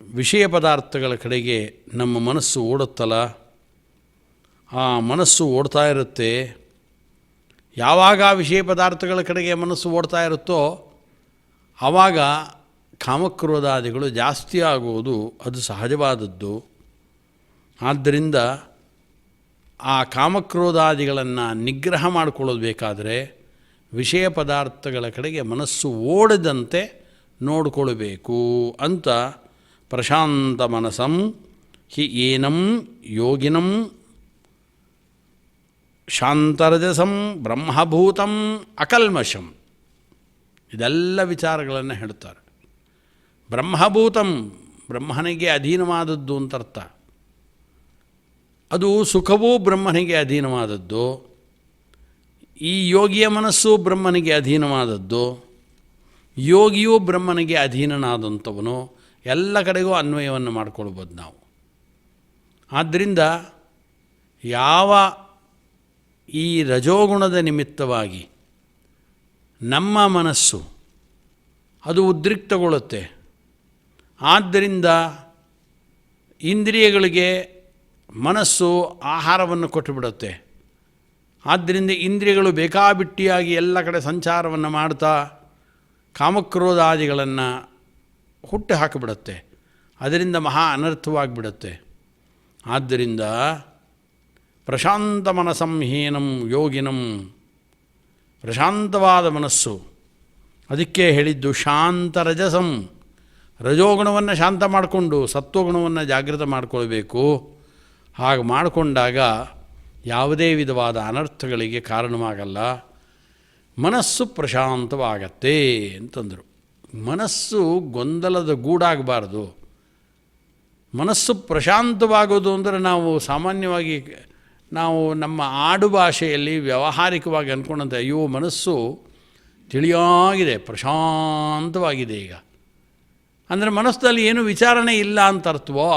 ವಿಷಯ ಪದಾರ್ಥಗಳ ಕಡೆಗೆ ನಮ್ಮ ಮನಸ್ಸು ಓಡುತ್ತಲ್ಲ, ಆ ಮನಸ್ಸು ಓಡ್ತಾ ಇರುತ್ತೆ. ಯಾವಾಗ ವಿಷಯ ಪದಾರ್ಥಗಳ ಕಡೆಗೆ ಮನಸ್ಸು ಓಡ್ತಾ ಇರುತ್ತೋ ಆವಾಗ ಕಾಮಕ್ರೋಧಾದಿಗಳು ಜಾಸ್ತಿ ಆಗುವುದು ಅದು ಸಹಜವಾದದ್ದು. ಆದ್ದರಿಂದ ಆ ಕಾಮಕ್ರೋಧಾದಿಗಳನ್ನು ನಿಗ್ರಹ ಮಾಡಿಕೊಳ್ಳಬೇಕಾದರೆ ವಿಷಯ ಪದಾರ್ಥಗಳ ಕಡೆಗೆ ಮನಸ್ಸು ಓಡದಂತೆ ನೋಡಿಕೊಳ್ಳಬೇಕು ಅಂತ ಪ್ರಶಾಂತ ಮನಸಂ ಹಿ ಏನಂ ಯೋಗಿನಂ ಶಾಂತರಜಸಂ ಬ್ರಹ್ಮಭೂತಂ ಅಕಲ್ಮಷಂ ಇದೆಲ್ಲ ವಿಚಾರಗಳನ್ನು ಹೇಳ್ತಾರೆ. ಬ್ರಹ್ಮಭೂತಂ ಬ್ರಹ್ಮನಿಗೆ ಅಧೀನವಾದದ್ದು ಅಂತರ್ಥ. ಅದು ಸುಖವೂ ಬ್ರಹ್ಮನಿಗೆ ಅಧೀನವಾದದ್ದು. ಈ ಯೋಗಿಯ ಮನಸ್ಸು ಬ್ರಹ್ಮನಿಗೆ ಅಧೀನವಾದದ್ದು. ಯೋಗಿಯೂ ಬ್ರಹ್ಮನಿಗೆ ಅಧೀನನಾದಂಥವನು. ಎಲ್ಲ ಕಡೆಗೂ ಅನ್ವಯವನ್ನು ಮಾಡಿಕೊಳ್ಬೋದು ನಾವು. ಆದ್ದರಿಂದ ಯಾವ ಈ ರಜೋಗುಣದ ನಿಮಿತ್ತವಾಗಿ ನಮ್ಮ ಮನಸ್ಸು ಅದು ಉದ್ರಿಕ್ತಗೊಳ್ಳುತ್ತೆ, ಆದ್ದರಿಂದ ಇಂದ್ರಿಯಗಳಿಗೆ ಮನಸ್ಸು ಆಹಾರವನ್ನು ಕೊಟ್ಟುಬಿಡುತ್ತೆ. ಆದ್ದರಿಂದ ಇಂದ್ರಿಯಗಳು ಬೇಕಾಬಿಟ್ಟಿಯಾಗಿ ಎಲ್ಲ ಕಡೆ ಸಂಚಾರವನ್ನು ಮಾಡ್ತಾ ಕಾಮಕ್ರೋಧಾದಿಗಳನ್ನು ಹುಟ್ಟು ಹಾಕಿಬಿಡುತ್ತೆ. ಅದರಿಂದ ಮಹಾ ಅನರ್ಥವಾಗಿಬಿಡುತ್ತೆ. ಆದ್ದರಿಂದ ಪ್ರಶಾಂತ ಮನಸಂಹೀನಂ ಯೋಗಿನಂ, ಪ್ರಶಾಂತವಾದ ಮನಸ್ಸು, ಅದಕ್ಕೆ ಹೇಳಿದ್ದು ಶಾಂತರಜಸಂ, ರಜೋಗುಣವನ್ನು ಶಾಂತ ಮಾಡಿಕೊಂಡು ಸತ್ವಗುಣವನ್ನು ಜಾಗೃತ ಮಾಡಿಕೊಳ್ಬೇಕು. ಹಾಗೆ ಮಾಡಿಕೊಂಡಾಗ ಯಾವುದೇ ವಿಧವಾದ ಅನರ್ಥಗಳಿಗೆ ಕಾರಣವಾಗಲ್ಲ, ಮನಸ್ಸು ಪ್ರಶಾಂತವಾಗತ್ತೆ ಅಂತಂದರು. ಮನಸ್ಸು ಗೊಂದಲದ ಗೂಡಾಗಬಾರ್ದು. ಮನಸ್ಸು ಪ್ರಶಾಂತವಾಗೋದು ಅಂದರೆ ನಾವು ಸಾಮಾನ್ಯವಾಗಿ ನಾವು ನಮ್ಮ ಆಡು ಭಾಷೆಯಲ್ಲಿ ವ್ಯಾವಹಾರಿಕವಾಗಿ ಅಂದ್ಕೊಂಡಂತೆ ಅಯ್ಯೋ ಮನಸ್ಸು ತಿಳಿಯಾಗಿದೆ, ಪ್ರಶಾಂತವಾಗಿದೆ ಈಗ ಅಂದರೆ ಮನಸ್ಸಿನಲ್ಲಿ ಏನು ವಿಚಾರಣೆ ಇಲ್ಲ ಅಂತ ಅರ್ಥವೋ?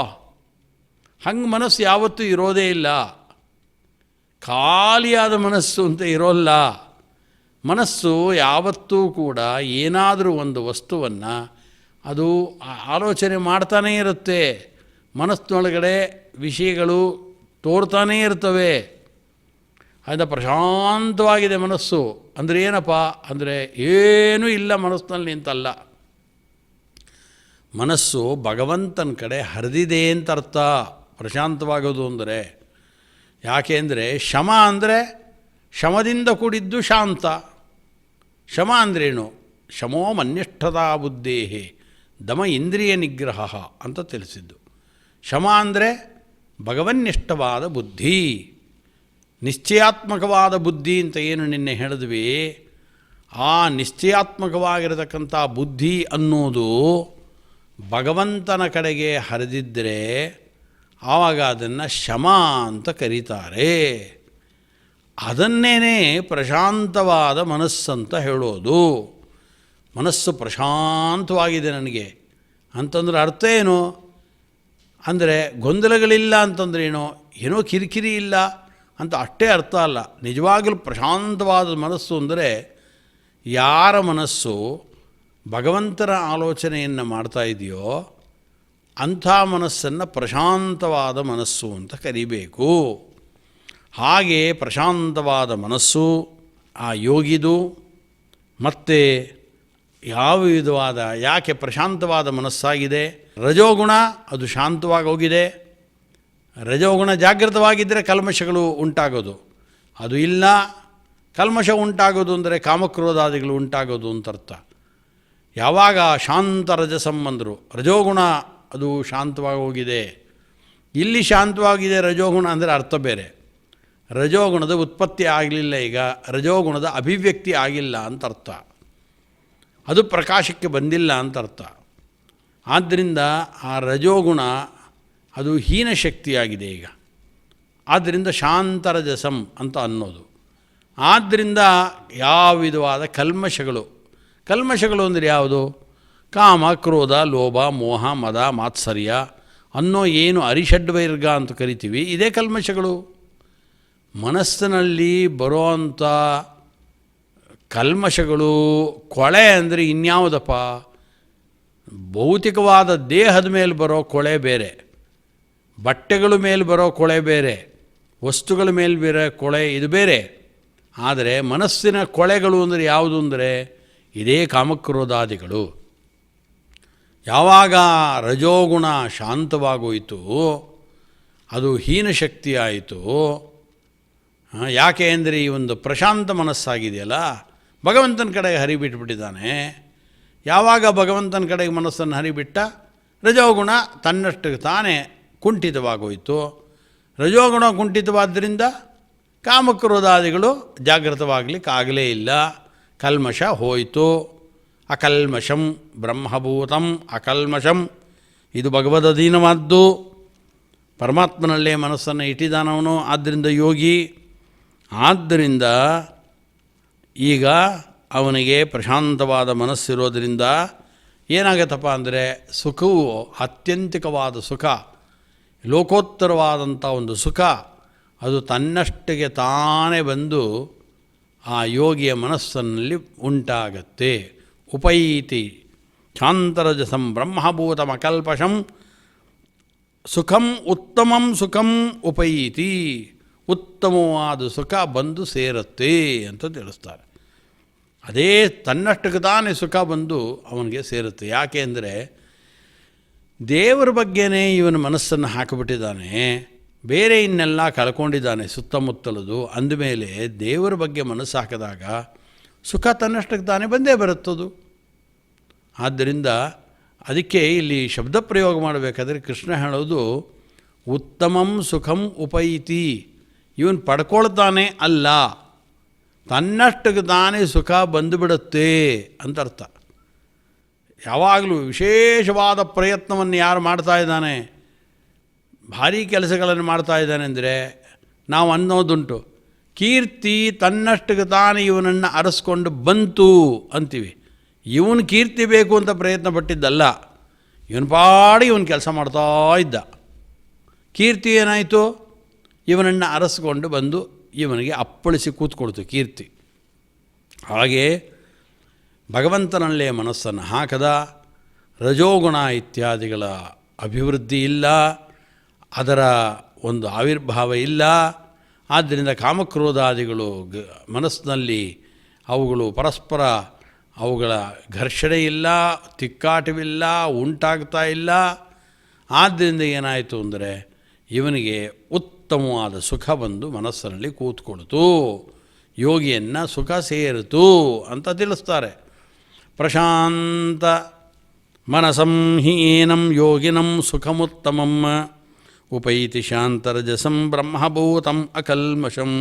ಹಂಗೆ ಮನಸ್ಸು ಯಾವತ್ತೂ ಇರೋದೇ ಇಲ್ಲ. ಖಾಲಿಯಾದ ಮನಸ್ಸು ಅಂತ ಇರೋಲ್ಲ. ಮನಸ್ಸು ಯಾವತ್ತೂ ಕೂಡ ಏನಾದರೂ ಒಂದು ವಸ್ತುವನ್ನು ಅದು ಆಲೋಚನೆ ಮಾಡ್ತಾನೇ ಇರುತ್ತೆ. ಮನಸ್ಸಿನೊಳಗಡೆ ವಿಷಯಗಳು ತೋರ್ತಾನೇ ಇರ್ತವೆ. ಅದು ಪ್ರಶಾಂತವಾಗಿದೆ ಮನಸ್ಸು ಅಂದರೆ ಏನಪ್ಪ ಅಂದರೆ ಏನೂ ಇಲ್ಲ ಮನಸ್ಸಿನಲ್ಲಿ ನಿಂತಲ್ಲ. ಮನಸ್ಸು ಭಗವಂತನ ಕಡೆ ಹರಿದಿದೆ ಅಂತ ಅರ್ಥ ಪ್ರಶಾಂತವಾಗೋದು ಅಂದರೆ. ಯಾಕೆ ಅಂದರೆ ಶಮ ಅಂದರೆ ಶಮದಿಂದ ಕೂಡಿದ್ದು ಶಾಂತ. ಶಮ ಅಂದ್ರೇನು? ಶಮೋ ಮನ್ಯಷ್ಠತಾ ಬುದ್ಧೇಹೇ ದಮ ಇಂದ್ರಿಯ ನಿಗ್ರಹ ಅಂತ ತಿಳಿಸಿದ್ದು. ಶಮ ಅಂದರೆ ಭಗವನ್ನಿಷ್ಠವಾದ ಬುದ್ಧಿ, ನಿಶ್ಚಯಾತ್ಮಕವಾದ ಬುದ್ಧಿ ಅಂತ ಏನು ನಿನ್ನೆ ಹೇಳಿದ್ವಿ. ಆ ನಿಶ್ಚಯಾತ್ಮಕವಾಗಿರತಕ್ಕಂಥ ಬುದ್ಧಿ ಅನ್ನೋದು ಭಗವಂತನ ಕಡೆಗೆ ಹರಿದಿದ್ದರೆ ಆವಾಗ ಅದನ್ನು ಶಮ ಅಂತ ಕರೀತಾರೆ. ಅದನ್ನೇ ಪ್ರಶಾಂತವಾದ ಮನಸ್ಸಂತ ಹೇಳೋದು. ಮನಸ್ಸು ಪ್ರಶಾಂತವಾಗಿದೆ ನನಗೆ ಅಂತಂದ್ರೆ ಅರ್ಥ ಏನು ಅಂದರೆ ಗೊಂದಲಗಳಿಲ್ಲ ಅಂತಂದ್ರೆ ಏನೋ ಕಿರಿಕಿರಿ ಇಲ್ಲ ಅಂತ ಅಷ್ಟೇ ಅರ್ಥ ಅಲ್ಲ. ನಿಜವಾಗಲೂ ಪ್ರಶಾಂತವಾದ ಮನಸ್ಸು ಅಂದರೆ ಯಾರ ಮನಸ್ಸು ಭಗವಂತನ ಆಲೋಚನೆಯನ್ನು ಮಾಡ್ತಾ ಇದೆಯೋ ಅಂಥ ಮನಸ್ಸನ್ನು ಪ್ರಶಾಂತವಾದ ಮನಸ್ಸು ಅಂತ ಕರಿಬೇಕು. ಹಾಗೆ ಪ್ರಶಾಂತವಾದ ಮನಸ್ಸು ಆ ಯೋಗಿದು. ಮತ್ತು ಯಾವ ವಿಧವಾದ ಯಾಕೆ ಪ್ರಶಾಂತವಾದ ಮನಸ್ಸಾಗಿದೆ? ರಜೋಗುಣ ಅದು ಶಾಂತವಾಗಿ ಹೋಗಿದೆ. ರಜೋಗುಣ ಜಾಗೃತವಾಗಿದ್ದರೆ ಕಲ್ಮಶಗಳು ಉಂಟಾಗೋದು, ಅದು ಇಲ್ಲ. ಕಲ್ಮಶ ಉಂಟಾಗೋದು ಅಂದರೆ ಕಾಮಕ್ರೋಧಾದಿಗಳು ಉಂಟಾಗೋದು ಅಂತ ಅರ್ಥ. ಯಾವಾಗ ಶಾಂತ ರಜಸಂಬಂಧರು ರಜೋಗುಣ ಅದು ಶಾಂತವಾಗಿ ಹೋಗಿದೆ. ಇಲ್ಲಿ ಶಾಂತವಾಗಿದೆ ರಜೋಗುಣ ಅಂದರೆ ಅರ್ಥ ಬೇರೆ. ರಜೋಗುಣದ ಉತ್ಪತ್ತಿ ಆಗಲಿಲ್ಲ, ಈಗ ರಜೋಗುಣದ ಅಭಿವ್ಯಕ್ತಿ ಆಗಿಲ್ಲ ಅಂತ ಅರ್ಥ. ಅದು ಪ್ರಕಾಶಕ್ಕೆ ಬಂದಿಲ್ಲ ಅಂತ ಅರ್ಥ. ಆದ್ದರಿಂದ ಆ ರಜೋಗುಣ ಅದು ಹೀನ ಶಕ್ತಿಯಾಗಿದೆ ಈಗ. ಆದ್ದರಿಂದ ಶಾಂತರಜಸಂ ಅಂತ ಅನ್ನೋದು. ಆದ್ದರಿಂದ ಯಾವ ವಿಧವಾದ ಕಲ್ಮಶಗಳು ಅಂದರೆ ಯಾವುದು? ಕಾಮ, ಕ್ರೋಧ, ಲೋಭ, ಮೋಹ, ಮದ, ಮಾತ್ಸರ್ಯ ಅನ್ನೋ ಏನು ಅರಿಷಡ್ವೈರ್ಗ ಅಂತ ಕರಿತೀವಿ, ಇದೇ ಕಲ್ಮಶಗಳು. ಮನಸ್ಸಿನಲ್ಲಿ ಬರೋವಂಥ ಕಲ್ಮಶಗಳು ಕೊಳೆ ಅಂದರೆ ಇನ್ಯಾವುದಪ್ಪ? ಭೌತಿಕವಾದ ದೇಹದ ಮೇಲೆ ಬರೋ ಕೊಳೆ ಬೇರೆ, ಬಟ್ಟೆಗಳ ಮೇಲೆ ಬರೋ ಕೊಳೆ ಬೇರೆ, ವಸ್ತುಗಳ ಮೇಲೆ ಬೇರೆ ಕೊಳೆ ಇದು ಬೇರೆ. ಆದರೆ ಮನಸ್ಸಿನ ಕೊಳೆಗಳು ಅಂದರೆ ಯಾವುದು ಅಂದರೆ ಇದೇ ಕಾಮಕ್ರೋಧಾದಿಗಳು. ಯಾವಾಗ ರಜೋಗುಣ ಶಾಂತವಾಗೋಯಿತು ಅದು ಹೀನ ಶಕ್ತಿ ಆಯಿತು. ಯಾಕೆ ಅಂದರೆ ಈ ಒಂದು ಪ್ರಶಾಂತ ಮನಸ್ಸಾಗಿದೆಯಲ್ಲ, ಭಗವಂತನ ಕಡೆಗೆ ಹರಿಬಿಟ್ಬಿಟ್ಟಿದ್ದಾನೆ. ಯಾವಾಗ ಭಗವಂತನ ಕಡೆಗೆ ಮನಸ್ಸನ್ನು ಹರಿಬಿಟ್ಟ ರಜೋಗುಣ ತನ್ನಷ್ಟಕ್ಕೆ ತಾನೇ ಕುಂಠಿತವಾಗೋಯಿತು. ರಜೋಗುಣ ಕುಂಠಿತವಾದ್ದರಿಂದ ಕಾಮಕ್ರೋಧಾದಿಗಳು ಜಾಗೃತವಾಗಲಿಕ್ಕಾಗಲೇ ಇಲ್ಲ. ಕಲ್ಮಶ ಹೋಯಿತು. ಅಕಲ್ಮಷಂ ಬ್ರಹ್ಮಭೂತಂ ಅಕಲ್ಮಷಂ, ಇದು ಭಗವದಧೀನವಾದ್ದು. ಪರಮಾತ್ಮನಲ್ಲೇ ಮನಸ್ಸನ್ನು ಇಟ್ಟಿದ್ದಾನವನು, ಆದ್ದರಿಂದ ಯೋಗಿ. ಆದ್ದರಿಂದ ಈಗ ಅವನಿಗೆ ಪ್ರಶಾಂತವಾದ ಮನಸ್ಸಿರೋದರಿಂದ ಏನಾಗತ್ತಪ್ಪ ಅಂದರೆ ಸುಖವು ಅತ್ಯಂತಿಕವಾದ ಸುಖ, ಲೋಕೋತ್ತರವಾದಂಥ ಒಂದು ಸುಖ ಅದು ತನ್ನಷ್ಟಿಗೆ ತಾನೇ ಬಂದು ಆ ಯೋಗಿಯ ಮನಸ್ಸಿನಲ್ಲಿ ಉಂಟಾಗತ್ತೆ. ಉಪೈತಿ ಶಾಂತರಜಸಂ ಬ್ರಹ್ಮಭೂತಮಕಲ್ಪಷಂ ಸುಖಂ ಉತ್ತಮಂ ಸುಖಂ ಉಪೈತಿ, ಉತ್ತಮವಾದ ಸುಖ ಬಂದು ಸೇರುತ್ತೆ ಅಂತ ತಿಳಿಸ್ತಾರೆ. ಅದೇ ತನ್ನಷ್ಟಕ್ಕೆ ತಾನೇ ಸುಖ ಬಂದು ಅವನಿಗೆ ಸೇರುತ್ತೆ. ಯಾಕೆ ಅಂದರೆ ದೇವರ ಬಗ್ಗೆನೇ ಇವನ ಮನಸ್ಸನ್ನು ಹಾಕಿಬಿಟ್ಟಿದ್ದಾನೆ, ಬೇರೆ ಇನ್ನೆಲ್ಲ ಕಳ್ಕೊಂಡಿದ್ದಾನೆ ಸುತ್ತಮುತ್ತಲದು. ಅಂದಮೇಲೆ ದೇವರ ಬಗ್ಗೆ ಮನಸ್ಸು ಹಾಕಿದಾಗ ಸುಖ ತನ್ನಷ್ಟಕ್ಕೆ ತಾನೇ ಬಂದೇ ಬರುತ್ತದು. ಆದ್ದರಿಂದ ಅದಕ್ಕೆ ಇಲ್ಲಿ ಶಬ್ದ ಪ್ರಯೋಗ ಮಾಡಬೇಕಾದ್ರೆ ಕೃಷ್ಣ ಹೇಳೋದು ಉತ್ತಮಂ ಸುಖಂ ಉಪೈತಿ. ಇವನು ಪಡ್ಕೊಳ್ತಾನೆ ಅಲ್ಲ, ತನ್ನಷ್ಟಕ್ಕೆ ತಾನೇ ಸುಖ ಬಂದುಬಿಡುತ್ತೆ ಅಂತ ಅರ್ಥ. ಯಾವಾಗಲೂ ವಿಶೇಷವಾದ ಪ್ರಯತ್ನವನ್ನು ಯಾರು ಮಾಡ್ತಾ ಇದ್ದಾನೆ, ಭಾರೀ ಕೆಲಸಗಳನ್ನು ಮಾಡ್ತಾ ಇದ್ದಾನೆ ಅಂದರೆ ನಾವು ಅನ್ನೋದುಂಟು, ಕೀರ್ತಿ ತನ್ನಷ್ಟಕ್ಕೆ ತಾನು ಇವನನ್ನು ಅರಸ್ಕೊಂಡು ಬಂತು ಅಂತೀವಿ. ಇವನು ಕೀರ್ತಿ ಬೇಕು ಅಂತ ಪ್ರಯತ್ನ ಪಟ್ಟಿದ್ದಲ್ಲ, ಇವನ ಪಾಡಿ ಇವನು ಕೆಲಸ ಮಾಡ್ತಾ ಇದ್ದ. ಕೀರ್ತಿ ಏನಾಯಿತು? ಇವನನ್ನು ಅರಸ್ಕೊಂಡು ಬಂದು ಇವನಿಗೆ ಅಪ್ಪಳಿಸಿ ಕೂತ್ಕೊಳ್ತು ಕೀರ್ತಿ. ಹಾಗೆ ಭಗವಂತನಲ್ಲೇ ಮನಸ್ಸನ್ನು ಹಾಕದ, ರಜೋಗುಣ ಇತ್ಯಾದಿಗಳ ಅಭಿವೃದ್ಧಿ ಇಲ್ಲ, ಅದರ ಒಂದು ಆವಿರ್ಭಾವ ಇಲ್ಲ. ಆದ್ದರಿಂದ ಕಾಮಕ್ರೋಧಾದಿಗಳು ಮನಸ್ಸಿನಲ್ಲಿ ಅವುಗಳು ಪರಸ್ಪರ ಅವುಗಳ ಘರ್ಷಣೆ ಇಲ್ಲ, ತಿಕ್ಕಾಟವಿಲ್ಲ, ಉಂಟಾಗ್ತಾ ಇಲ್ಲ. ಆದ್ದರಿಂದ ಏನಾಯಿತು ಅಂದರೆ ಇವನಿಗೆ ಉತ್ತಮವಾದ ಸುಖ ಬಂದು ಮನಸ್ಸಿನಲ್ಲಿ ಕೂತ್ಕೊಳ್ತು, ಯೋಗಿಯನ್ನು ಸುಖ ಸೇರಿತು ಅಂತ ತಿಳಿಸ್ತಾರೆ. ಪ್ರಶಾಂತ ಮನಸಂ ಹಿ ಏನಂ ಯೋಗಿನಂ ಸುಖಮುತ್ತಮಂ ಉಪೈತಿ ಶಾಂತರಜಸಂ ಬ್ರಹ್ಮಭೂತಂ ಅಕಲ್ಮಷಂ.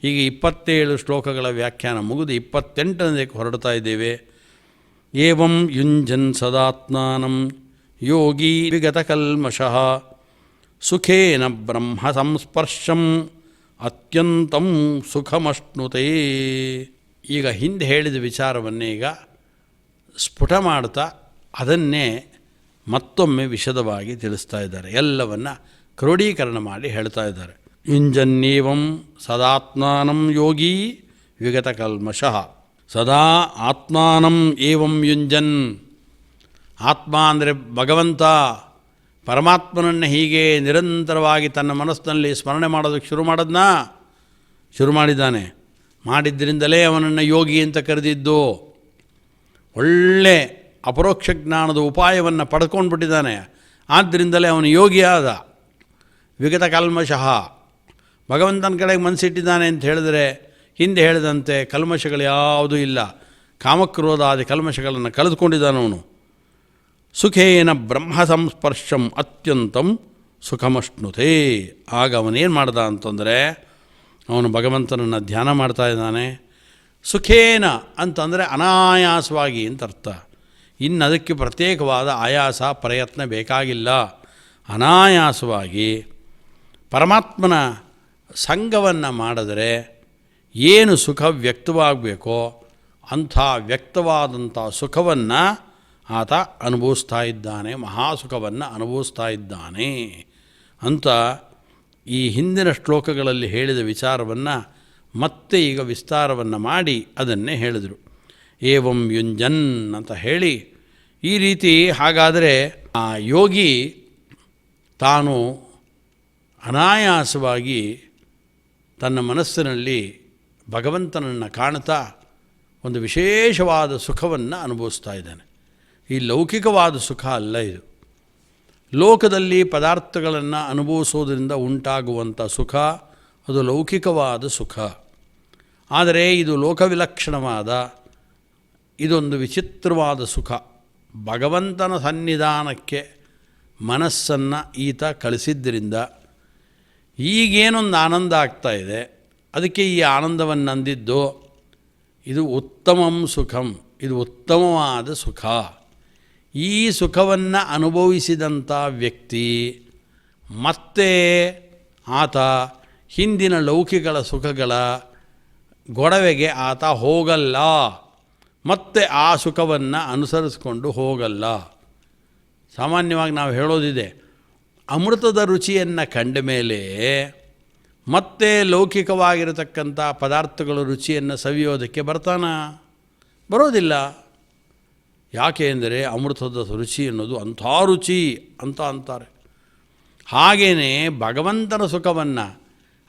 ಹೀಗೆ 27 ಶ್ಲೋಕಗಳ ವ್ಯಾಖ್ಯಾನ ಮುಗಿದು 28ನೇದಕ್ಕೆ ಹೊರಡ್ತಾ ಇದ್ದೇವೆ. ಏವಂ ಯುಂಜನ್ ಸದಾತ್ಮಾನಂ ಯೋಗಿ ವಿಗತಕಲ್ಮಷಃ ಸುಖೇನ ಬ್ರಹ್ಮ ಸಂಸ್ಪರ್ಶಂ ಅತ್ಯಂತಂ ಸುಖಮಶ್ನುತೆ. ಈಗ ಹಿಂದೆ ಹೇಳಿದ ವಿಚಾರವನ್ನೇ ಈಗ ಸ್ಫುಟ ಮಾಡ್ತಾ ಅದನ್ನೇ ಮತ್ತೊಮ್ಮೆ ವಿಶದವಾಗಿ ತಿಳಿಸ್ತಾ ಇದ್ದಾರೆ. ಎಲ್ಲವನ್ನು ಕ್ರೋಢೀಕರಣ ಮಾಡಿ ಹೇಳ್ತಾ ಇದ್ದಾರೆ. ಯುಂಜನ್ನೇವಂ ಸದಾತ್ಮಾನಂ ಯೋಗಿ ವಿಗತಕಲ್ಮಷಃ. ಸದಾ ಆತ್ಮಾನಂ ಏವಂ ಯುಂಜನ್. ಆತ್ಮ ಅಂದರೆ ಭಗವಂತ, ಪರಮಾತ್ಮನನ್ನು ಹೀಗೆ ನಿರಂತರವಾಗಿ ತನ್ನ ಮನಸ್ಸಿನಲ್ಲಿ ಸ್ಮರಣೆ ಮಾಡೋದಕ್ಕೆ ಶುರು ಮಾಡಿದ್ದಾನೆ. ಮಾಡಿದ್ದರಿಂದಲೇ ಅವನನ್ನು ಯೋಗಿ ಅಂತ ಕರೆದಿದ್ದು. ಒಳ್ಳೆ ಅಪರೋಕ್ಷ ಜ್ಞಾನದ ಉಪಾಯವನ್ನು ಪಡ್ಕೊಂಡು ಬಿಟ್ಟಿದ್ದಾನೆ. ಆದ್ದರಿಂದಲೇ ಅವನು ಯೋಗಿಯಾದ. ವಿಗತ ಕಲ್ಮಷಃ, ಭಗವಂತನ ಕಡೆಗೆ ಮನಸ್ಸಿಟ್ಟಿದ್ದಾನೆ ಅಂತ ಹೇಳಿದರೆ ಹಿಂದೆ ಹೇಳಿದಂತೆ ಕಲ್ಮಷಗಳು ಯಾವುದೂ ಇಲ್ಲ. ಕಾಮಕ್ರೋಧಾದಿ ಕಲ್ಮಷಗಳನ್ನು ಕಳೆದುಕೊಂಡಿದ್ದಾನವನು. ಸುಖೇನ ಬ್ರಹ್ಮ ಸಂಸ್ಪರ್ಶಂ ಅತ್ಯಂತಂ ಸುಖಮಶ್ನುತೆ. ಆಗ ಅವನೇನು ಮಾಡ್ದ ಅಂತಂದರೆ ಅವನು ಭಗವಂತನನ್ನು ಧ್ಯಾನ ಮಾಡ್ತಾ ಇದ್ದಾನೆ. ಸುಖೇನ ಅಂತಂದರೆ ಅನಾಯಾಸವಾಗಿ ಅಂತ ಅರ್ಥ. ಇನ್ನು ಅದಕ್ಕೆ ಪ್ರತ್ಯೇಕವಾದ ಆಯಾಸ ಪ್ರಯತ್ನ ಬೇಕಾಗಿಲ್ಲ. ಅನಾಯಾಸವಾಗಿ ಪರಮಾತ್ಮನ ಸಂಗವನ್ನು ಮಾಡಿದರೆ ಏನು ಸುಖ ವ್ಯಕ್ತವಾಗಬೇಕೋ ಅಂಥ ವ್ಯಕ್ತವಾದಂಥ ಸುಖವನ್ನು ಆತ ಅನುಭವಿಸ್ತಾ ಇದ್ದಾನೆ, ಮಹಾಸುಖವನ್ನು ಅನುಭವಿಸ್ತಾ ಇದ್ದಾನೆ ಅಂತ ಈ ಹಿಂದಿನ ಶ್ಲೋಕಗಳಲ್ಲಿ ಹೇಳಿದ ವಿಚಾರವನ್ನು ಮತ್ತೆ ಈಗ ವಿಸ್ತಾರವನ್ನು ಮಾಡಿ ಅದನ್ನೇ ಹೇಳಿದರು. ಏವಂ ಯುಂಜನ್ ಅಂತ ಹೇಳಿ ಈ ರೀತಿ. ಹಾಗಾದರೆ ಆ ಯೋಗಿ ತಾನು ಅನಾಯಾಸವಾಗಿ ತನ್ನ ಮನಸ್ಸಿನಲ್ಲಿ ಭಗವಂತನನ್ನು ಕಾಣ್ತಾ ಒಂದು ವಿಶೇಷವಾದ ಸುಖವನ್ನು ಅನುಭವಿಸ್ತಾ ಇದ್ದಾನೆ. ಈ ಲೌಕಿಕವಾದ ಸುಖ ಅಲ್ಲ ಇದು. ಲೋಕದಲ್ಲಿ ಪದಾರ್ಥಗಳನ್ನು ಅನುಭವಿಸೋದ್ರಿಂದ ಉಂಟಾಗುವಂಥ ಸುಖ ಅದು ಲೌಕಿಕವಾದ ಸುಖ. ಆದರೆ ಇದು ಲೋಕವಿಲಕ್ಷಣವಾದ, ಇದೊಂದು ವಿಚಿತ್ರವಾದ ಸುಖ. ಭಗವಂತನ ಸನ್ನಿಧಾನಕ್ಕೆ ಮನಸ್ಸನ್ನು ಈತ ಕಳಿಸಿದ್ದರಿಂದ ಈಗೇನೊಂದು ಆನಂದ ಆಗ್ತಾಯಿದೆ. ಅದಕ್ಕೆ ಈ ಆನಂದವನ್ನು ಅಂದಿದ್ದು ಇದು ಉತ್ತಮಂ ಸುಖಂ, ಇದು ಉತ್ತಮವಾದ ಸುಖ. ಈ ಸುಖವನ್ನು ಅನುಭವಿಸಿದಂಥ ವ್ಯಕ್ತಿ ಮತ್ತೆ ಆತ ಹಿಂದಿನ ಲೌಕಿಕ ಸುಖಗಳ ಗೊಡವೆಗೆ ಆತ ಹೋಗಲ್ಲ, ಮತ್ತೆ ಆ ಸುಖವನ್ನು ಅನುಸರಿಸಿಕೊಂಡು ಹೋಗಲ್ಲ. ಸಾಮಾನ್ಯವಾಗಿ ನಾವು ಹೇಳೋದಿದೆ, ಅಮೃತದ ರುಚಿಯನ್ನು ಕಂಡ ಮೇಲೆ ಮತ್ತೆ ಲೌಕಿಕವಾಗಿರತಕ್ಕಂಥ ಪದಾರ್ಥಗಳ ರುಚಿಯನ್ನು ಸವಿಯೋದಕ್ಕೆ ಬರೋದಿಲ್ಲ. ಯಾಕೆ ಅಂದರೆ ಅಮೃತದ ರುಚಿ ಅನ್ನೋದು ಅಂಥ ರುಚಿ ಅಂತ ಅಂತಾರೆ. ಹಾಗೆಯೇ ಭಗವಂತನ ಸುಖವನ್ನು